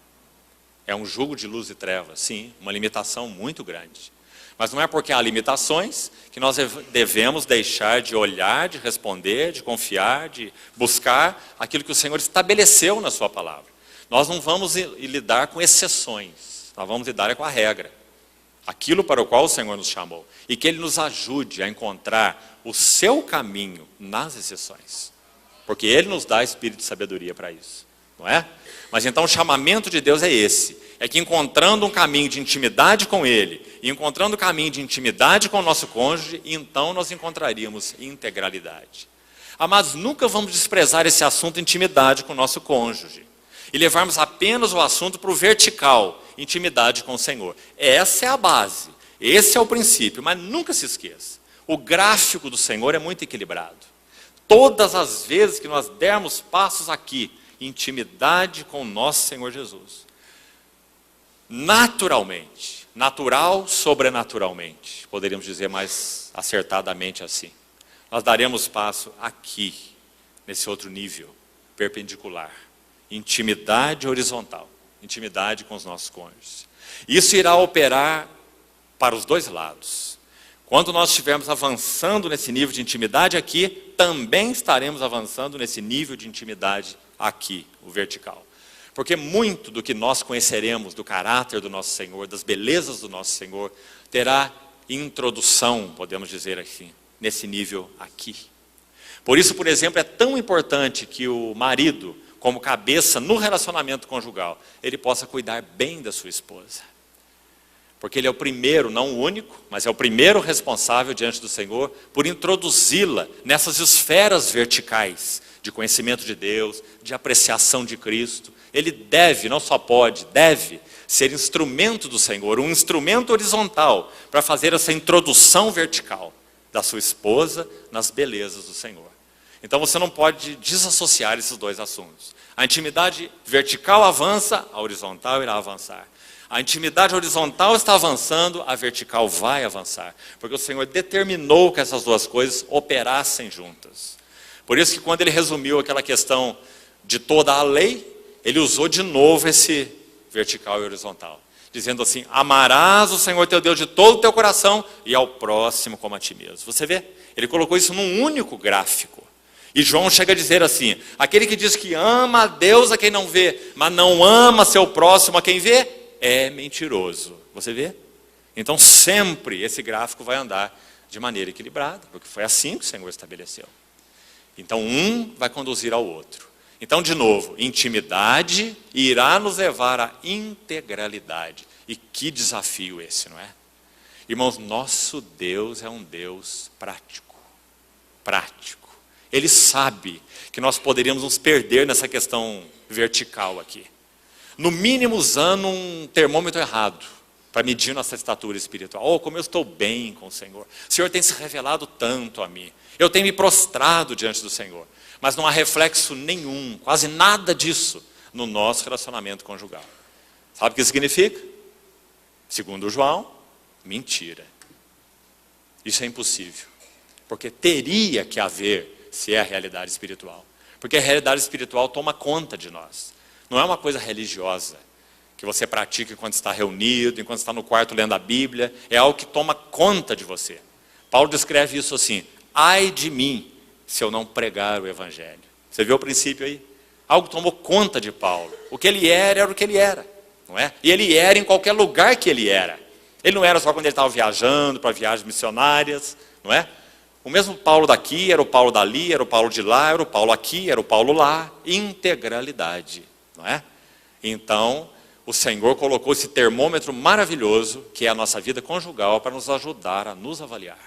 Speaker 1: É um jugo de luz e trevas, sim, uma limitação muito grande. Mas não é porque há limitações que nós devemos deixar de olhar, de responder, de confiar, de buscar aquilo que o Senhor estabeleceu na sua palavra. Nós não vamos lidar com exceções, nós vamos lidar com a regra. Aquilo para o qual o Senhor nos chamou. E que Ele nos ajude a encontrar o seu caminho nas exceções. Porque Ele nos dá espírito de sabedoria para isso, não é? Mas então o chamamento de Deus é esse. é que encontrando um caminho de intimidade com Ele, e encontrando um caminho de intimidade com o nosso cônjuge, então nós encontraríamos integralidade. Amados, nunca vamos desprezar esse assunto intimidade com o nosso cônjuge, e levarmos apenas o assunto para o vertical, intimidade com o Senhor. Essa é a base, esse é o princípio, mas nunca se esqueça, o gráfico do Senhor é muito equilibrado. Todas as vezes que nós dermos passos aqui, intimidade com o nosso Senhor Jesus, naturalmente, natural, sobrenaturalmente, poderíamos dizer mais acertadamente assim, nós daremos passo aqui, nesse outro nível, perpendicular, intimidade horizontal, intimidade com os nossos cônjuges. Isso irá operar para os dois lados. Quando nós estivermos avançando nesse nível de intimidade aqui, também estaremos avançando nesse nível de intimidade aqui, o vertical. Porque muito do que nós conheceremos do caráter do nosso Senhor, das belezas do nosso Senhor, terá introdução, podemos dizer assim, nesse nível aqui. Por isso, por exemplo, é tão importante que o marido, como cabeça no relacionamento conjugal, ele possa cuidar bem da sua esposa. Porque ele é o primeiro, não o único, mas é o primeiro responsável diante do Senhor por introduzi-la nessas esferas verticais de conhecimento de Deus, de apreciação de Cristo. Ele deve, não só pode, deve ser instrumento do Senhor, um instrumento horizontal para fazer essa introdução vertical da sua esposa nas belezas do Senhor. Então você não pode desassociar esses dois assuntos. A intimidade vertical avança, a horizontal irá avançar. A intimidade horizontal está avançando, a vertical vai avançar. Porque o Senhor determinou que essas duas coisas operassem juntas. Por isso que quando ele resumiu aquela questão de toda a lei, ele usou de novo esse vertical e horizontal. Dizendo assim, amarás o Senhor teu Deus de todo o teu coração e ao próximo como a ti mesmo. Você vê? Ele colocou isso num único gráfico. E João chega a dizer assim, aquele que diz que ama a Deus a quem não vê, mas não ama seu próximo a quem vê, é mentiroso. Você vê? Então sempre esse gráfico vai andar de maneira equilibrada, porque foi assim que o Senhor estabeleceu. Então um vai conduzir ao outro. Então de novo, intimidade irá nos levar à integralidade. E que desafio esse, não é? Irmãos, nosso Deus é um Deus prático. Prático. Ele sabe que nós poderíamos nos perder nessa questão vertical aqui. No mínimo usando um termômetro errado para medir nossa estatura espiritual. Oh, como eu estou bem com o Senhor. O Senhor tem se revelado tanto a mim. Eu tenho me prostrado diante do Senhor. Mas não há reflexo nenhum, quase nada disso, no nosso relacionamento conjugal. Sabe o que significa? Segundo João, mentira. Isso é impossível. Porque teria que haver, se é a realidade espiritual. Porque a realidade espiritual toma conta de nós. Não é uma coisa religiosa, que você pratica enquanto está reunido, enquanto está no quarto lendo a Bíblia. É algo que toma conta de você. Paulo descreve isso assim, ai de mim, se eu não pregar o Evangelho. Você viu o princípio aí? Algo tomou conta de Paulo. O que ele era o que ele era. Não é? E ele era em qualquer lugar que ele era. Ele não era só quando ele estava viajando para viagens missionárias. Não é? O mesmo Paulo daqui, era o Paulo dali, era o Paulo de lá, era o Paulo aqui, era o Paulo lá. Integralidade. Não é? Então, o Senhor colocou esse termômetro maravilhoso, que é a nossa vida conjugal, para nos ajudar a nos avaliar.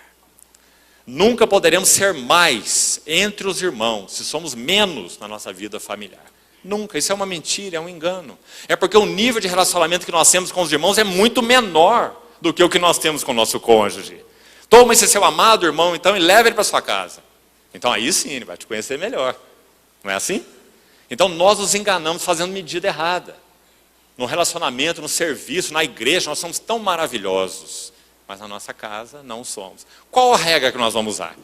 Speaker 1: Nunca poderemos ser mais entre os irmãos, se somos menos na nossa vida familiar. Nunca, isso é uma mentira, é um engano. É porque o nível de relacionamento que nós temos com os irmãos é muito menor do que o que nós temos com o nosso cônjuge. Toma esse seu amado irmão, então, e leva ele para sua casa. Então aí sim, ele vai te conhecer melhor. Não é assim? Então nós nos enganamos fazendo medida errada. No relacionamento, no serviço, na igreja, nós somos tão maravilhosos. Mas na nossa casa não somos. Qual a regra que nós vamos usar?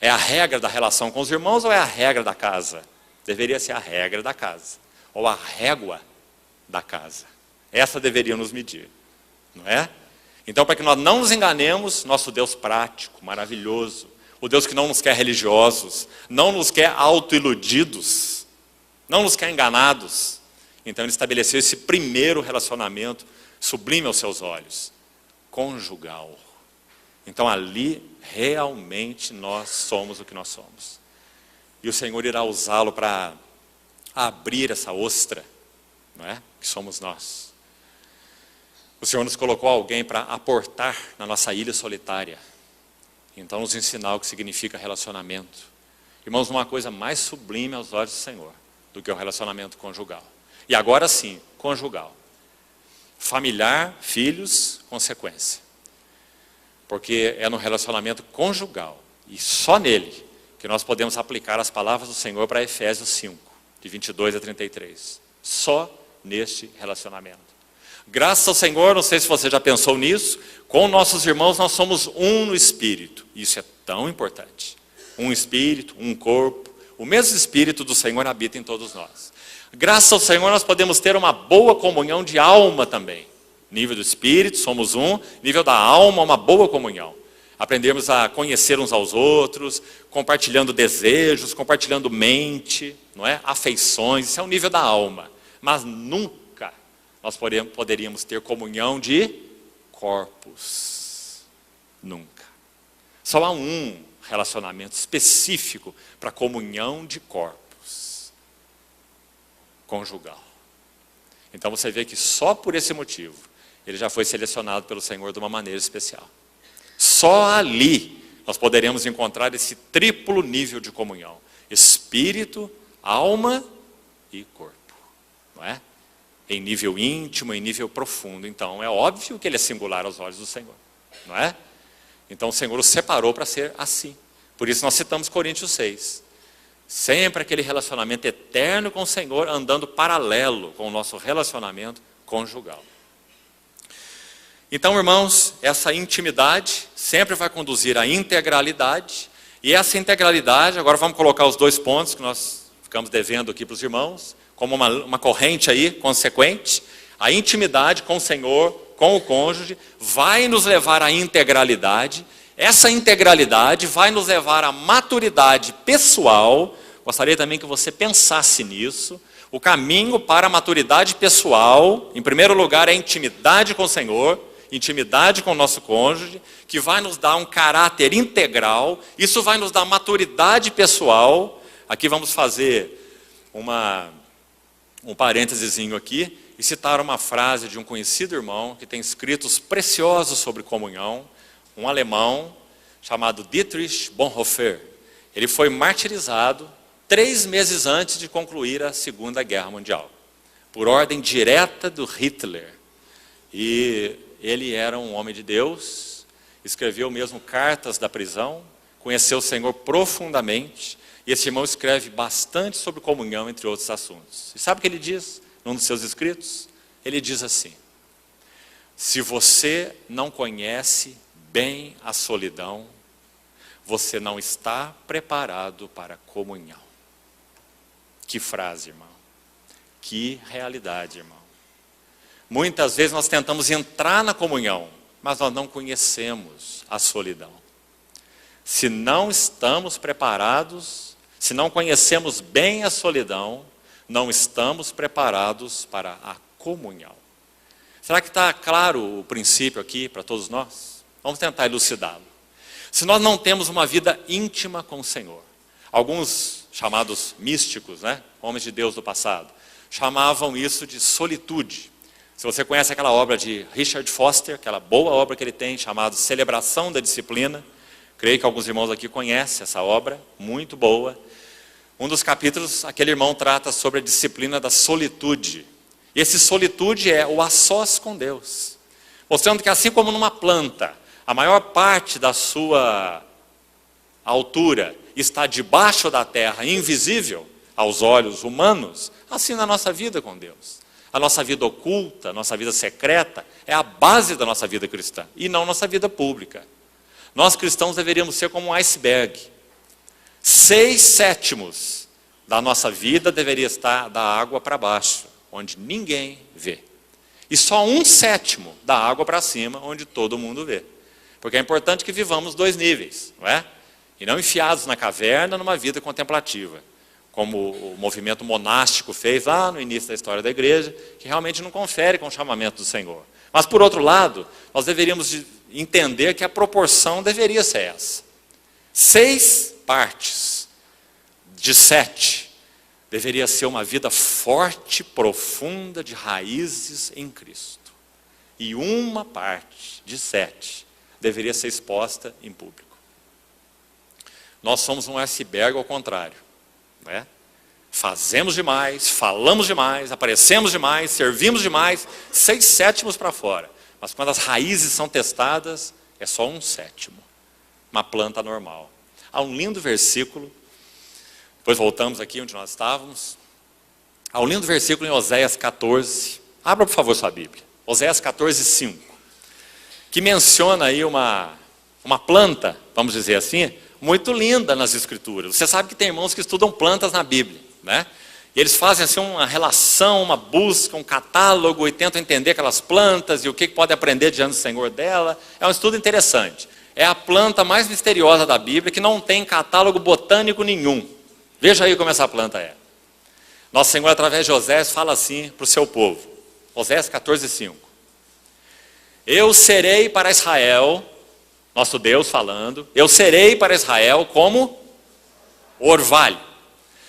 Speaker 1: É a regra da relação com os irmãos ou é a regra da casa? Deveria ser a regra da casa. Ou a régua da casa. Essa deveria nos medir. Não é? Então, para que nós não nos enganemos, nosso Deus prático, maravilhoso, o Deus que não nos quer religiosos, não nos quer autoiludidos, não nos quer enganados. Então ele estabeleceu esse primeiro relacionamento sublime aos seus olhos, conjugal. Então ali realmente nós somos o que nós somos. E o Senhor irá usá-lo para abrir essa ostra, não é? Que somos nós. O Senhor nos colocou alguém para aportar na nossa ilha solitária. Então nos ensinar o que significa relacionamento. Irmãos, não há coisa mais sublime aos olhos do Senhor do que o relacionamento conjugal. E agora sim, conjugal. Familiar, filhos, consequência. Porque é no relacionamento conjugal, e só nele, que nós podemos aplicar as palavras do Senhor para Efésios 5, de 22 a 33. Só neste relacionamento. Graças ao Senhor, não sei se você já pensou nisso, com nossos irmãos nós somos um no Espírito. Isso é tão importante. Um Espírito, um corpo. O mesmo Espírito do Senhor habita em todos nós. Graças ao Senhor nós podemos ter uma boa comunhão de alma também. Nível do Espírito, somos um. Nível da alma, uma boa comunhão. Aprendemos a conhecer uns aos outros, compartilhando desejos, compartilhando mente, não é? Afeições, isso é o nível da alma. Mas nunca nós poderíamos ter comunhão de corpos. Nunca. Só há um relacionamento específico para comunhão de corpos. Conjugal. Então você vê que só por esse motivo, ele já foi selecionado pelo Senhor de uma maneira especial. Só ali nós poderemos encontrar esse triplo nível de comunhão. Espírito, alma e corpo. Não é? Em nível íntimo, em nível profundo. Então é óbvio que ele é singular aos olhos do Senhor. Não é? Então o Senhor o separou para ser assim. Por isso nós citamos Coríntios 6. Sempre aquele relacionamento eterno com o Senhor, andando paralelo com o nosso relacionamento conjugal. Então, irmãos, essa intimidade sempre vai conduzir à integralidade. E essa integralidade, agora vamos colocar os 2 pontos que nós ficamos devendo aqui para os irmãos, como uma corrente aí, consequente. A intimidade com o Senhor, com o cônjuge, vai nos levar à integralidade. Essa integralidade vai nos levar à maturidade pessoal. Gostaria também que você pensasse nisso. O caminho para a maturidade pessoal, em primeiro lugar, é a intimidade com o Senhor, intimidade com o nosso cônjuge, que vai nos dar um caráter integral. Isso vai nos dar maturidade pessoal. Aqui vamos fazer um parêntesezinho aqui e citar uma frase de um conhecido irmão que tem escritos preciosos sobre comunhão, um alemão chamado Dietrich Bonhoeffer. Ele foi martirizado 3 meses antes de concluir a Segunda Guerra Mundial, por ordem direta do Hitler. E ele era um homem de Deus, escreveu mesmo cartas da prisão, conheceu o Senhor profundamente, e esse irmão escreve bastante sobre comunhão, entre outros assuntos. E sabe o que ele diz num dos seus escritos? Ele diz assim: se você não conhece bem a solidão, você não está preparado para a comunhão. Que frase, irmão. Que realidade, irmão. Muitas vezes nós tentamos entrar na comunhão, mas nós não conhecemos a solidão. Se não estamos preparados, se não conhecemos bem a solidão, não estamos preparados para a comunhão. Será que está claro o princípio aqui para todos nós? Vamos tentar elucidá-lo. Se nós não temos uma vida íntima com o Senhor, alguns chamados místicos, né, homens de Deus do passado, chamavam isso de solitude. Se você conhece aquela obra de Richard Foster, aquela boa obra que ele tem, chamada Celebração da Disciplina, creio que alguns irmãos aqui conhecem essa obra, muito boa. Um dos capítulos, aquele irmão trata sobre a disciplina da solitude. E esse solitude é o a sós com Deus. Mostrando que assim como numa planta, a maior parte da sua altura está debaixo da terra, invisível aos olhos humanos, assim na nossa vida com Deus. A nossa vida oculta, a nossa vida secreta, é a base da nossa vida cristã, e não nossa vida pública. Nós cristãos deveríamos ser como um iceberg. 6/7 da nossa vida deveria estar da água para baixo, onde ninguém vê. E só 1/7 da água para cima, onde todo mundo vê. Porque é importante que vivamos 2 níveis, não é? E não enfiados na caverna numa vida contemplativa, como o movimento monástico fez lá no início da história da igreja, que realmente não confere com o chamamento do Senhor. Mas, por outro lado, nós deveríamos entender que a proporção deveria ser essa. 6 partes de 7 deveria ser uma vida forte, profunda, de raízes em Cristo. E uma parte de 7 deveria ser exposta em público. Nós somos um iceberg ao contrário, não é? Fazemos demais, falamos demais, aparecemos demais, servimos demais, 6/7 para fora. Mas quando as raízes são testadas, é só 1/7. Uma planta normal. Há um lindo versículo, depois voltamos aqui onde nós estávamos. Há um lindo versículo em Oséias 14. Abra, por favor, sua Bíblia. Oséias 14:5. Que menciona aí uma planta, vamos dizer assim, muito linda nas Escrituras. Você sabe que tem irmãos que estudam plantas na Bíblia, né? E eles fazem assim uma relação, uma busca, um catálogo e tentam entender aquelas plantas e o que pode aprender diante do Senhor dela. É um estudo interessante. É a planta mais misteriosa da Bíblia que não tem catálogo botânico nenhum. Veja aí como essa planta é. Nosso Senhor, através de Oséias, fala assim para o seu povo. Oséias 14:5. Eu serei para Israel, nosso Deus falando, eu serei para Israel como orvalho.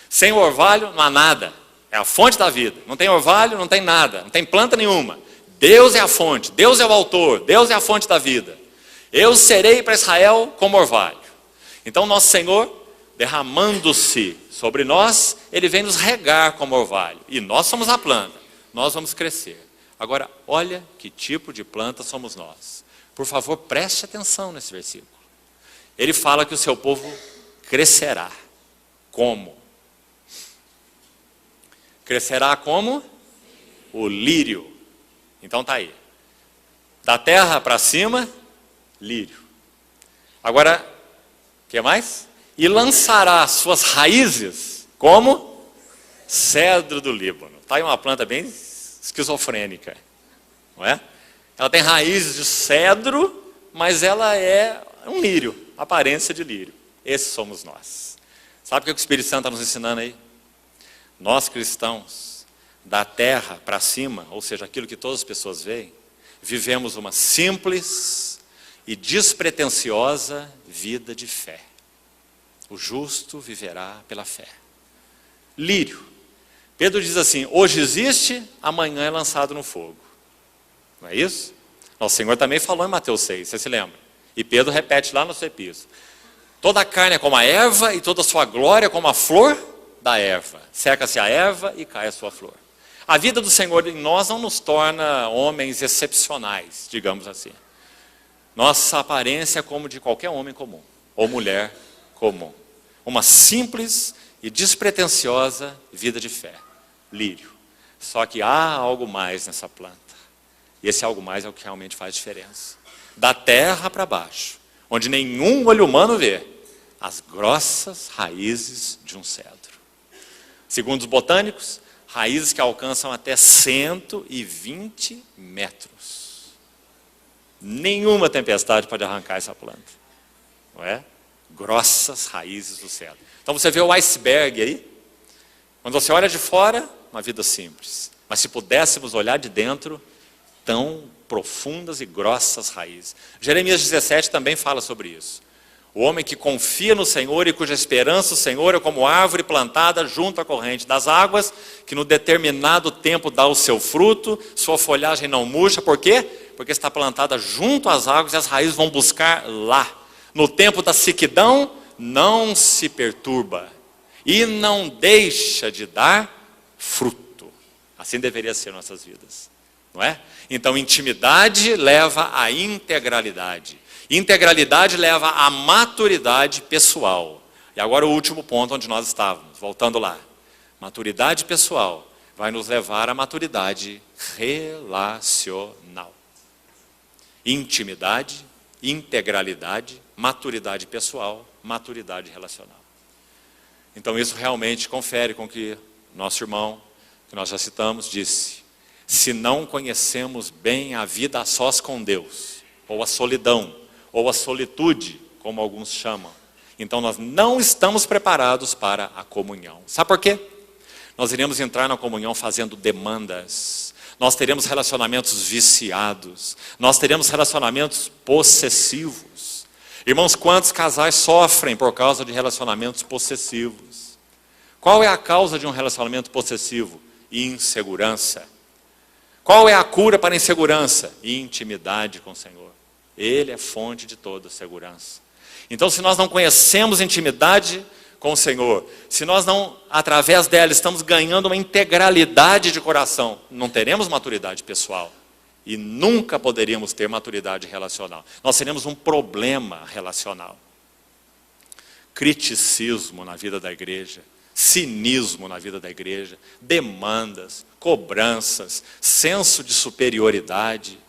Speaker 1: Sem o orvalho não há nada. É a fonte da vida. Não tem orvalho, não tem nada. Não tem planta nenhuma. Deus é a fonte. Deus é o autor. Deus é a fonte da vida. Eu serei para Israel como orvalho. Então nosso Senhor, derramando-se sobre nós, Ele vem nos regar como orvalho. E nós somos a planta. Nós vamos crescer. Agora, olha que tipo de planta somos nós. Por favor, preste atenção nesse versículo. Ele fala que o seu povo crescerá. Como? Crescerá como? O lírio. Então está aí. Da terra para cima, lírio. Agora, o que mais? E lançará suas raízes como? Cedro do Líbano. Está aí uma planta bem esquizofrênica, não é? Ela tem raízes de cedro, mas ela é um lírio, aparência de lírio. Esses somos nós. Sabe o que o Espírito Santo está nos ensinando aí? Nós cristãos, da terra para cima, ou seja, aquilo que todas as pessoas veem, vivemos uma simples e despretensiosa vida de fé. O justo viverá pela fé. Lírio. Pedro diz assim, hoje existe, amanhã é lançado no fogo. Não é isso? Nosso Senhor também falou em Mateus 6, você se lembra? E Pedro repete lá no seu epístola. Toda a carne é como a erva e toda a sua glória é como a flor da erva. Seca-se a erva e cai a sua flor. A vida do Senhor em nós não nos torna homens excepcionais, digamos assim. Nossa aparência é como de qualquer homem comum, ou mulher comum. Uma simples e despretensiosa vida de fé. Lírio. Só que há algo mais nessa planta. E esse algo mais é o que realmente faz diferença. Da terra para baixo, onde nenhum olho humano vê, as grossas raízes de um cedro. Segundo os botânicos, raízes que alcançam até 120 metros. Nenhuma tempestade pode arrancar essa planta. Não é? Grossas raízes do cedro. Então você vê o iceberg aí. Quando você olha de fora, uma vida simples. Mas se pudéssemos olhar de dentro, tão profundas e grossas raízes. Jeremias 17 também fala sobre isso. O homem que confia no Senhor e cuja esperança o Senhor é como árvore plantada junto à corrente das águas, que no determinado tempo dá o seu fruto, sua folhagem não murcha. Por quê? Porque está plantada junto às águas e as raízes vão buscar lá. No tempo da sequidão, não se perturba e não deixa de dar fruto. Assim deveria ser nossas vidas, não é? Então, intimidade leva à integralidade. Integralidade leva à maturidade pessoal. E agora o último ponto onde nós estávamos, voltando lá. Maturidade pessoal vai nos levar à maturidade relacional. Intimidade, integralidade, maturidade pessoal, maturidade relacional. Então isso realmente confere com que nosso irmão, que nós já citamos, disse: se não conhecemos bem a vida a sós com Deus, ou a solidão, ou a solitude, como alguns chamam, então nós não estamos preparados para a comunhão. Sabe por quê? Nós iremos entrar na comunhão fazendo demandas, nós teremos relacionamentos viciados, nós teremos relacionamentos possessivos. Irmãos, quantos casais sofrem por causa de relacionamentos possessivos? Qual é a causa de um relacionamento possessivo? Insegurança. Qual é a cura para a insegurança? Intimidade com o Senhor. Ele é fonte de toda segurança. Então, se nós não conhecemos intimidade com o Senhor, se nós não, através dela, estamos ganhando uma integralidade de coração, não teremos maturidade pessoal. E nunca poderíamos ter maturidade relacional. Nós teremos um problema relacional. Criticismo na vida da igreja, cinismo na vida da igreja, demandas, cobranças, senso de superioridade,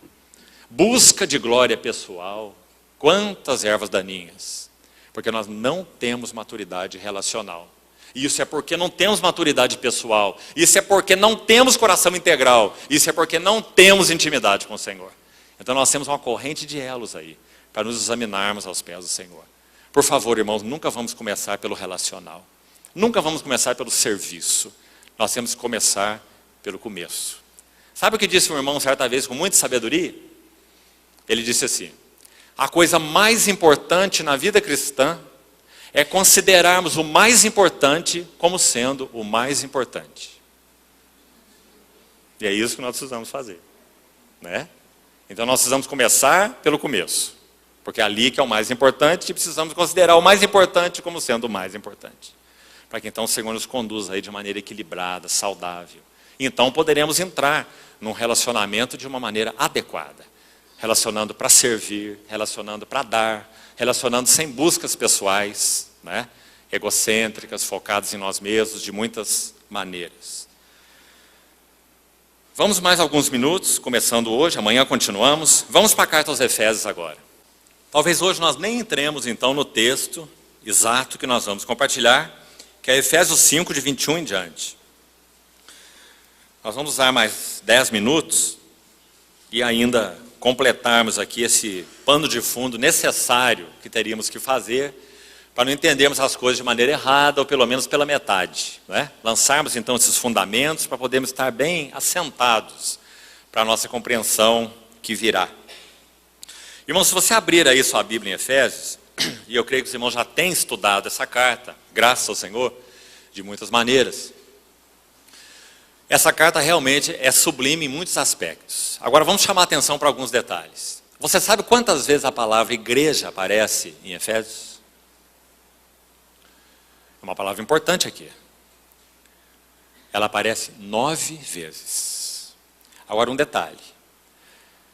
Speaker 1: busca de glória pessoal. Quantas ervas daninhas, porque nós não temos maturidade relacional. Isso é porque não temos maturidade pessoal, isso é porque não temos coração integral, isso é porque não temos intimidade com o Senhor. Então nós temos uma corrente de elos aí, para nos examinarmos aos pés do Senhor. Por favor, irmãos, nunca vamos começar pelo relacional, nunca vamos começar pelo serviço, nós temos que começar pelo começo. Sabe o que disse um irmão certa vez com muita sabedoria? Ele disse assim: a coisa mais importante na vida cristã é considerarmos o mais importante como sendo o mais importante. E é isso que nós precisamos fazer, né? Então nós precisamos começar pelo começo, porque é ali que é o mais importante e precisamos considerar o mais importante como sendo o mais importante, para que então o Senhor nos conduza aí de maneira equilibrada, saudável. Então poderemos entrar num relacionamento de uma maneira adequada, relacionando para servir, relacionando para dar, relacionando sem buscas pessoais, né? Egocêntricas, focadas em nós mesmos, de muitas maneiras. Vamos mais alguns minutos, começando hoje, amanhã continuamos. Vamos para a carta aos Efésios agora. Talvez hoje nós nem entremos então no texto exato que nós vamos compartilhar, que é Efésios 5, de 21 em diante. Nós vamos usar mais 10 minutos e ainda completarmos aqui esse pano de fundo necessário que teríamos que fazer para não entendermos as coisas de maneira errada, ou pelo menos pela metade, né? Lançarmos então esses fundamentos para podermos estar bem assentados para a nossa compreensão que virá. Irmãos, se você abrir aí sua Bíblia em Efésios, e eu creio que os irmãos já têm estudado essa carta, graças ao Senhor, de muitas maneiras, essa carta realmente é sublime em muitos aspectos. Agora vamos chamar a atenção para alguns detalhes. Você sabe quantas vezes a palavra igreja aparece em Efésios? É uma palavra importante aqui. Ela aparece 9 vezes. Agora um detalhe.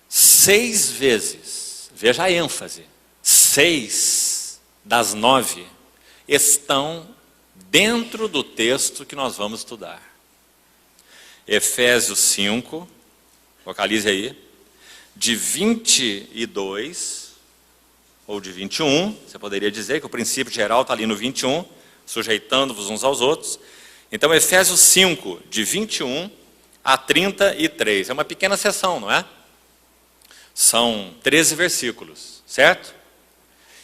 Speaker 1: 6 vezes, veja a ênfase, 6 das 9 estão dentro do texto que nós vamos estudar. Efésios 5, localize aí, de 22 ou de 21, você poderia dizer que o princípio geral está ali no 21, sujeitando-vos uns aos outros. Então Efésios 5, de 21 a 33, é uma pequena seção, não é? São 13 versículos, certo?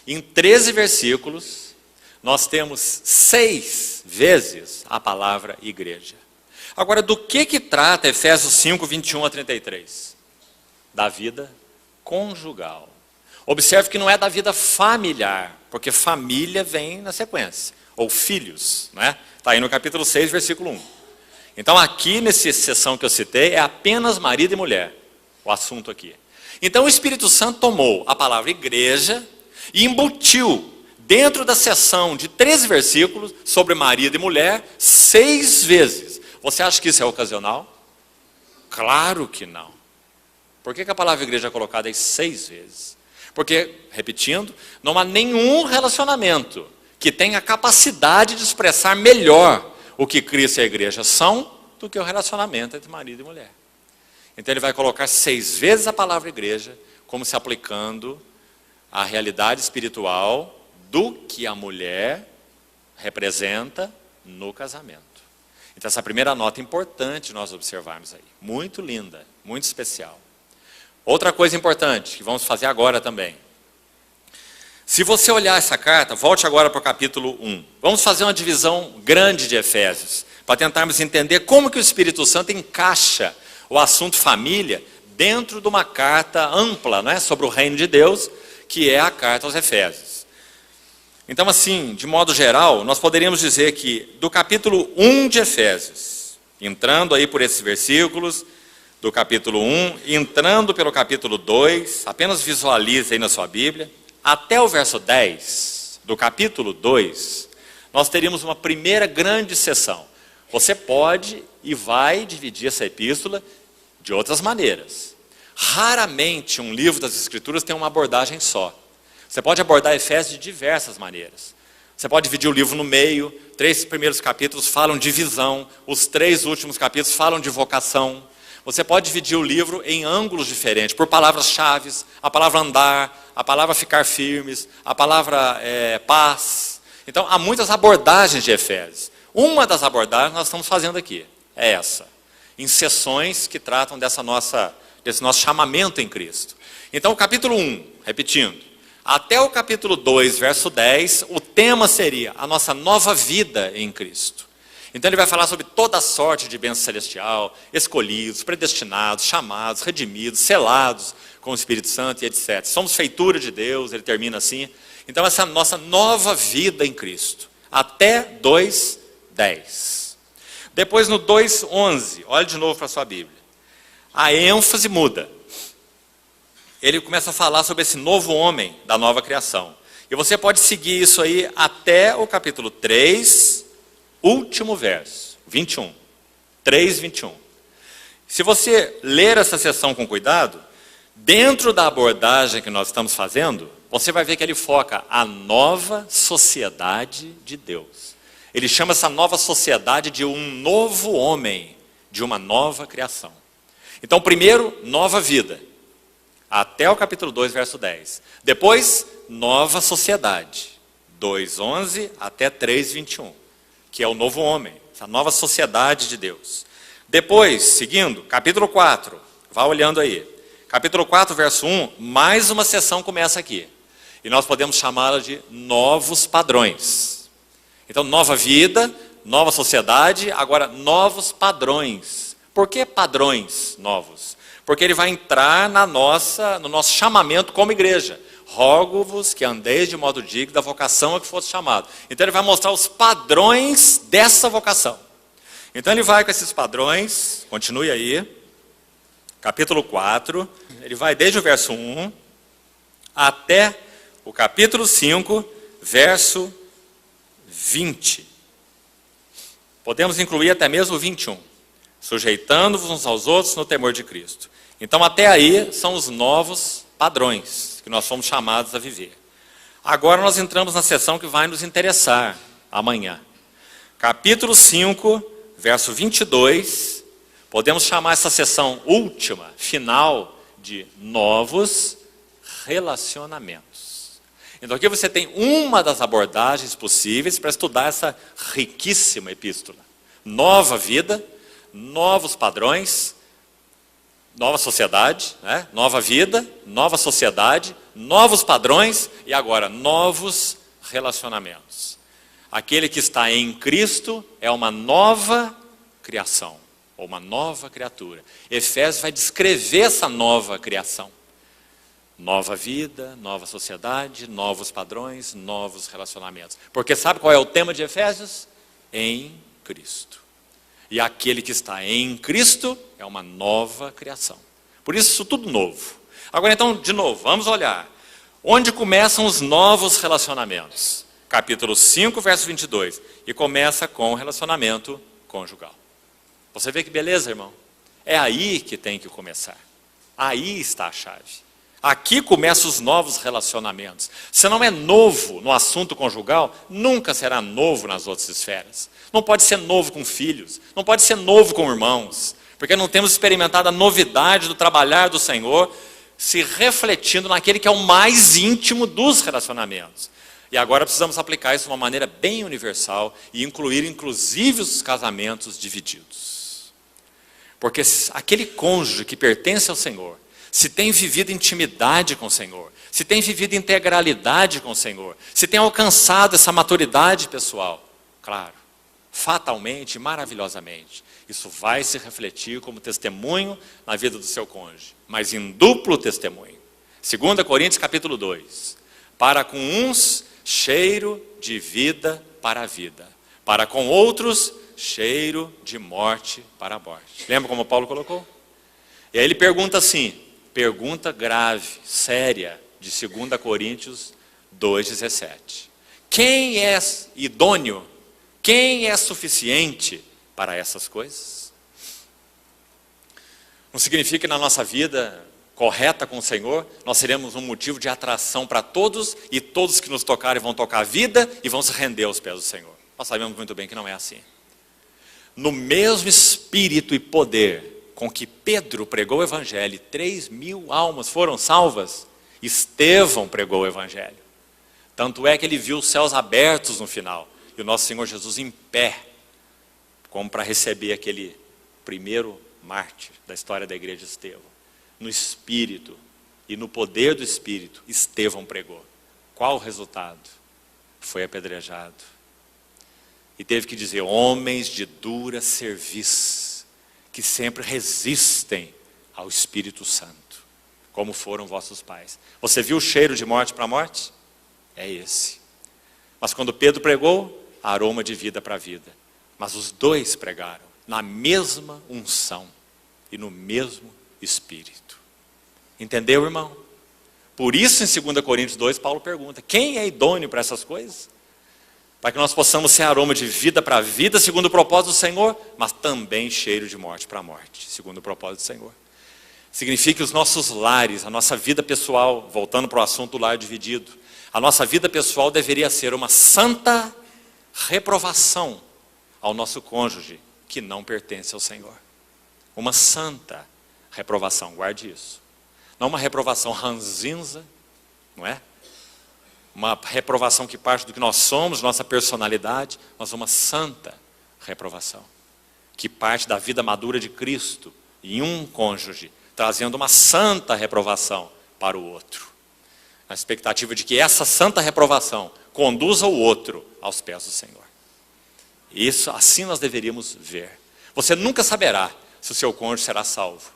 Speaker 1: Em 13 versículos, nós temos 6 vezes a palavra igreja. Agora, do que trata Efésios 5, 21 a 33? Da vida conjugal. Observe que não é da vida familiar, porque família vem na sequência, ou filhos, né? Está aí no capítulo 6, versículo 1. Então aqui, nessa seção que eu citei, é apenas marido e mulher, o assunto aqui. Então o Espírito Santo tomou a palavra igreja e embutiu dentro da seção de 13 versículos sobre marido e mulher 6 vezes. Você acha que isso é ocasional? Claro que não. Por que a palavra igreja é colocada aí 6 vezes? Porque, repetindo, não há nenhum relacionamento que tenha capacidade de expressar melhor o que Cristo e a igreja são do que o relacionamento entre marido e mulher. Então ele vai colocar 6 vezes a palavra igreja como se aplicando à realidade espiritual do que a mulher representa no casamento. Então essa primeira nota é importante nós observarmos aí. Muito linda, muito especial. Outra coisa importante, que vamos fazer agora também. Se você olhar essa carta, volte agora para o capítulo 1. Vamos fazer uma divisão grande de Efésios, para tentarmos entender como que o Espírito Santo encaixa o assunto família dentro de uma carta ampla, né, sobre o reino de Deus, que é a carta aos Efésios. Então, assim, de modo geral, nós poderíamos dizer que do capítulo 1 de Efésios, entrando aí por esses versículos, do capítulo 1, entrando pelo capítulo 2, apenas visualize aí na sua Bíblia, até o verso 10 do capítulo 2, nós teríamos uma primeira grande sessão. Você pode e vai dividir essa epístola de outras maneiras. Raramente um livro das Escrituras tem uma abordagem só. Você pode abordar Efésios de diversas maneiras. Você pode dividir o livro no meio, 3 primeiros capítulos falam de visão, os 3 últimos capítulos falam de vocação. Você pode dividir o livro em ângulos diferentes, por palavras-chave, a palavra andar, a palavra ficar firmes, a palavra paz. Então, há muitas abordagens de Efésios. Uma das abordagens nós estamos fazendo aqui, é essa. Em sessões que tratam desse nosso chamamento em Cristo. Então, o capítulo 1, repetindo, até o capítulo 2, verso 10, o tema seria a nossa nova vida em Cristo. Então ele vai falar sobre toda a sorte de bênção celestial, escolhidos, predestinados, chamados, redimidos, selados com o Espírito Santo e etc. Somos feitura de Deus, ele termina assim. Então essa nossa nova vida em Cristo, até 2:10. Depois no 2:11, olhe de novo para a sua Bíblia. A ênfase muda. Ele começa a falar sobre esse novo homem da nova criação. E você pode seguir isso aí até o capítulo 3, último verso, 21. 3:21. Se você ler essa seção com cuidado, dentro da abordagem que nós estamos fazendo, você vai ver que ele foca a nova sociedade de Deus. Ele chama essa nova sociedade de um novo homem, de uma nova criação. Então, primeiro, nova vida. Até o capítulo 2, verso 10. Depois, nova sociedade. 2:11 até 3:21. Que é o novo homem, essa nova sociedade de Deus. Depois, seguindo, capítulo 4. Vá olhando aí. Capítulo 4, verso 1. Mais uma sessão começa aqui. E nós podemos chamá-la de novos padrões. Então, nova vida, nova sociedade, agora novos padrões. Por que padrões novos? Porque ele vai entrar no nosso chamamento como igreja. Rogo-vos que andeis de modo digno da vocação a que fosse chamado. Então ele vai mostrar os padrões dessa vocação. Então ele vai com esses padrões, continue aí, capítulo 4, ele vai desde o verso 1 até o capítulo 5, verso 20. Podemos incluir até mesmo o 21. Sujeitando-vos uns aos outros no temor de Cristo. Então até aí são os novos padrões que nós fomos chamados a viver. Agora nós entramos na seção que vai nos interessar amanhã. Capítulo 5, verso 22, podemos chamar essa seção última, final, de novos relacionamentos. Então aqui você tem uma das abordagens possíveis para estudar essa riquíssima epístola. Nova vida, novos padrões, nova sociedade, né? Nova vida, nova sociedade, novos padrões e agora novos relacionamentos. Aquele que está em Cristo é uma nova criação, ou uma nova criatura. Efésios vai descrever essa nova criação. Nova vida, nova sociedade, novos padrões, novos relacionamentos. Porque sabe qual é o tema de Efésios? Em Cristo. E aquele que está em Cristo é uma nova criação. Por isso tudo novo. Agora então, de novo, vamos olhar. Onde começam os novos relacionamentos? Capítulo 5, verso 22. E começa com o relacionamento conjugal. Você vê que beleza, irmão? É aí que tem que começar. Aí está a chave. Aqui começam os novos relacionamentos. Se não é novo no assunto conjugal, nunca será novo nas outras esferas. Não pode ser novo com filhos, não pode ser novo com irmãos, porque não temos experimentado a novidade do trabalhar do Senhor se refletindo naquele que é o mais íntimo dos relacionamentos. E agora precisamos aplicar isso de uma maneira bem universal e incluir inclusive os casamentos divididos. Porque aquele cônjuge que pertence ao Senhor, se tem vivido intimidade com o Senhor, se tem vivido integralidade com o Senhor, se tem alcançado essa maturidade pessoal, claro, fatalmente, maravilhosamente, isso vai se refletir como testemunho na vida do seu cônjuge, mas em duplo testemunho. 2 Coríntios capítulo 2, para com uns cheiro de vida para a vida, para com outros cheiro de morte para a morte. Lembra como Paulo colocou? E aí ele pergunta assim, pergunta grave, séria, de 2 Coríntios 2,17. Quem é idôneo? Quem é suficiente para essas coisas? Não significa que na nossa vida correta com o Senhor, nós seremos um motivo de atração para todos, e todos que nos tocarem vão tocar a vida e vão se render aos pés do Senhor. Nós sabemos muito bem que não é assim. No mesmo espírito e poder com que Pedro pregou o Evangelho, 3.000 almas foram salvas, Estevão pregou o Evangelho. Tanto é que ele viu os céus abertos no final, e o nosso Senhor Jesus em pé, como para receber aquele primeiro mártir da história da igreja de Estevão. No Espírito e no poder do Espírito, Estevão pregou. Qual o resultado? Foi apedrejado. E teve que dizer, homens de dura cerviz, que sempre resistem ao Espírito Santo, como foram vossos pais. Você viu o cheiro de morte para morte? É esse. Mas quando Pedro pregou, aroma de vida para vida. Mas os dois pregaram na mesma unção e no mesmo Espírito. Entendeu, irmão? Por isso em 2 Coríntios 2, Paulo pergunta, quem é idôneo para essas coisas? Para que nós possamos ser aroma de vida para vida, segundo o propósito do Senhor, mas também cheiro de morte para morte, segundo o propósito do Senhor. Significa que os nossos lares, a nossa vida pessoal, voltando para o assunto do lar dividido, a nossa vida pessoal deveria ser uma santa reprovação ao nosso cônjuge que não pertence ao Senhor. Uma santa reprovação, guarde isso. Não uma reprovação ranzinza, não é? Uma reprovação que parte do que nós somos, nossa personalidade, mas uma santa reprovação, que parte da vida madura de Cristo em um cônjuge, trazendo uma santa reprovação para o outro. Na expectativa de que essa santa reprovação conduza o outro aos pés do Senhor. Isso, assim nós deveríamos ver. Você nunca saberá se o seu cônjuge será salvo.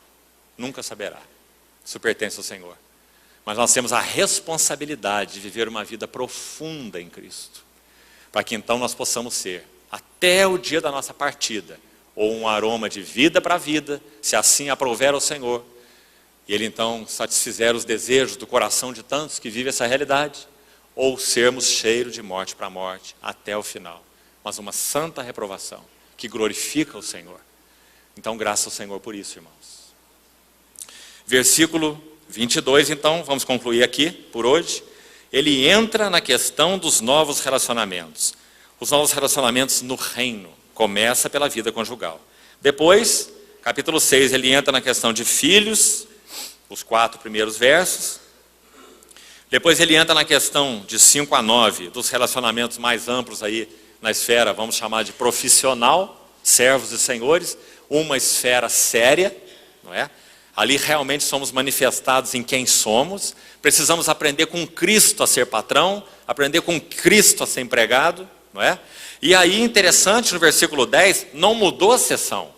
Speaker 1: Nunca saberá. Isso pertence ao Senhor. Mas nós temos a responsabilidade de viver uma vida profunda em Cristo. Para que então nós possamos ser, até o dia da nossa partida, ou um aroma de vida para vida, se assim aprouver ao Senhor. E Ele então satisfizer os desejos do coração de tantos que vivem essa realidade, ou sermos cheiro de morte para morte, até o final. Mas uma santa reprovação, que glorifica o Senhor. Então, graças ao Senhor por isso, irmãos. Versículo 22, então, vamos concluir aqui, por hoje. Ele entra na questão dos novos relacionamentos. Os novos relacionamentos no reino. Começa pela vida conjugal. Depois, capítulo 6, ele entra na questão de filhos, os 4 primeiros versos. Depois ele entra na questão de 5 a 9, dos relacionamentos mais amplos aí na esfera, vamos chamar de profissional, servos e senhores, uma esfera séria, não é? Ali realmente somos manifestados em quem somos, precisamos aprender com Cristo a ser patrão, aprender com Cristo a ser empregado, não é? E aí, interessante, no versículo 10, não mudou a seção.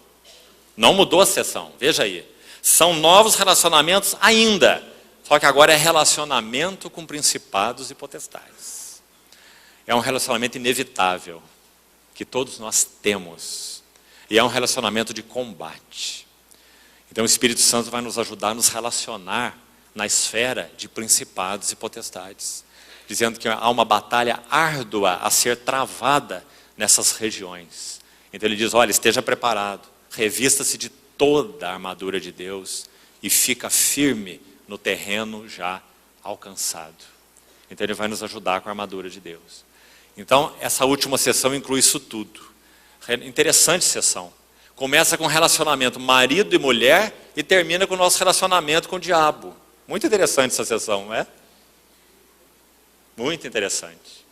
Speaker 1: Não mudou a seção, veja aí. São novos relacionamentos ainda, só que agora é relacionamento com principados e potestades. É um relacionamento inevitável, que todos nós temos. E é um relacionamento de combate. Então o Espírito Santo vai nos ajudar a nos relacionar na esfera de principados e potestades. Dizendo que há uma batalha árdua a ser travada nessas regiões. Então ele diz, olha, esteja preparado, revista-se de toda a armadura de Deus e fica firme no terreno já alcançado. Então ele vai nos ajudar com a armadura de Deus. Então essa última sessão inclui isso tudo. Interessante sessão. Começa com relacionamento marido e mulher e termina com o nosso relacionamento com o diabo. Muito interessante essa sessão, não é? Muito interessante.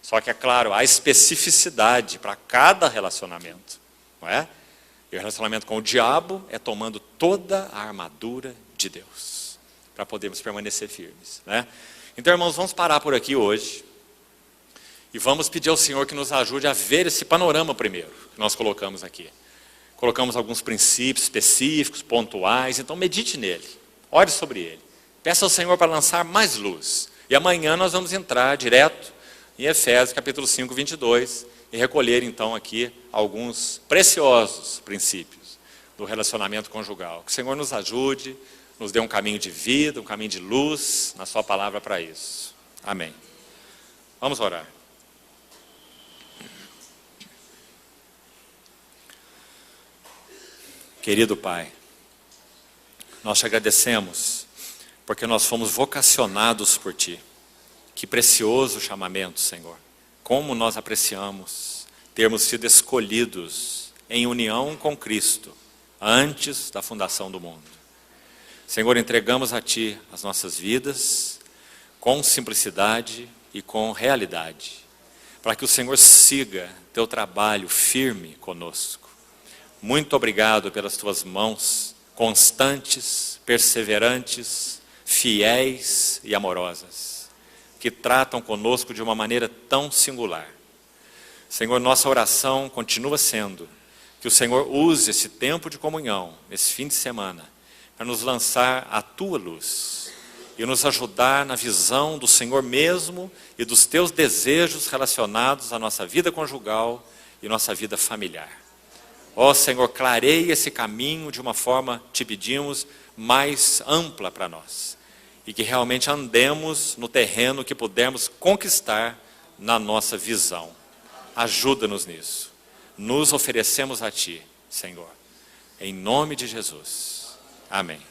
Speaker 1: Só que é claro, há especificidade para cada relacionamento, não é? E o relacionamento com o diabo é tomando toda a armadura de Deus, para podermos permanecer firmes, né? Então, irmãos, vamos parar por aqui hoje. E vamos pedir ao Senhor que nos ajude a ver esse panorama primeiro, que nós colocamos aqui. Colocamos alguns princípios específicos, pontuais, então medite nele, ore sobre ele. Peça ao Senhor para lançar mais luz. E amanhã nós vamos entrar direto em Efésios capítulo 5, 22, e recolher então aqui alguns preciosos princípios do relacionamento conjugal. Que o Senhor nos ajude, nos dê um caminho de vida, um caminho de luz na sua palavra para isso. Amém. Vamos orar. Querido Pai, nós te agradecemos porque nós fomos vocacionados por Ti. Que precioso chamamento, Senhor. Como nós apreciamos termos sido escolhidos em união com Cristo antes da fundação do mundo. Senhor, entregamos a Ti as nossas vidas com simplicidade e com realidade, para que o Senhor siga Teu trabalho firme conosco. Muito obrigado pelas Tuas mãos constantes, perseverantes, fiéis e amorosas, que tratam conosco de uma maneira tão singular. Senhor, nossa oração continua sendo que o Senhor use esse tempo de comunhão, esse fim de semana, para nos lançar a Tua luz e nos ajudar na visão do Senhor mesmo e dos Teus desejos relacionados à nossa vida conjugal e nossa vida familiar. Ó Senhor, clareie esse caminho de uma forma, te pedimos, mais ampla para nós. E que realmente andemos no terreno que pudermos conquistar na nossa visão. Ajuda-nos nisso. Nos oferecemos a Ti, Senhor. Em nome de Jesus. Amém.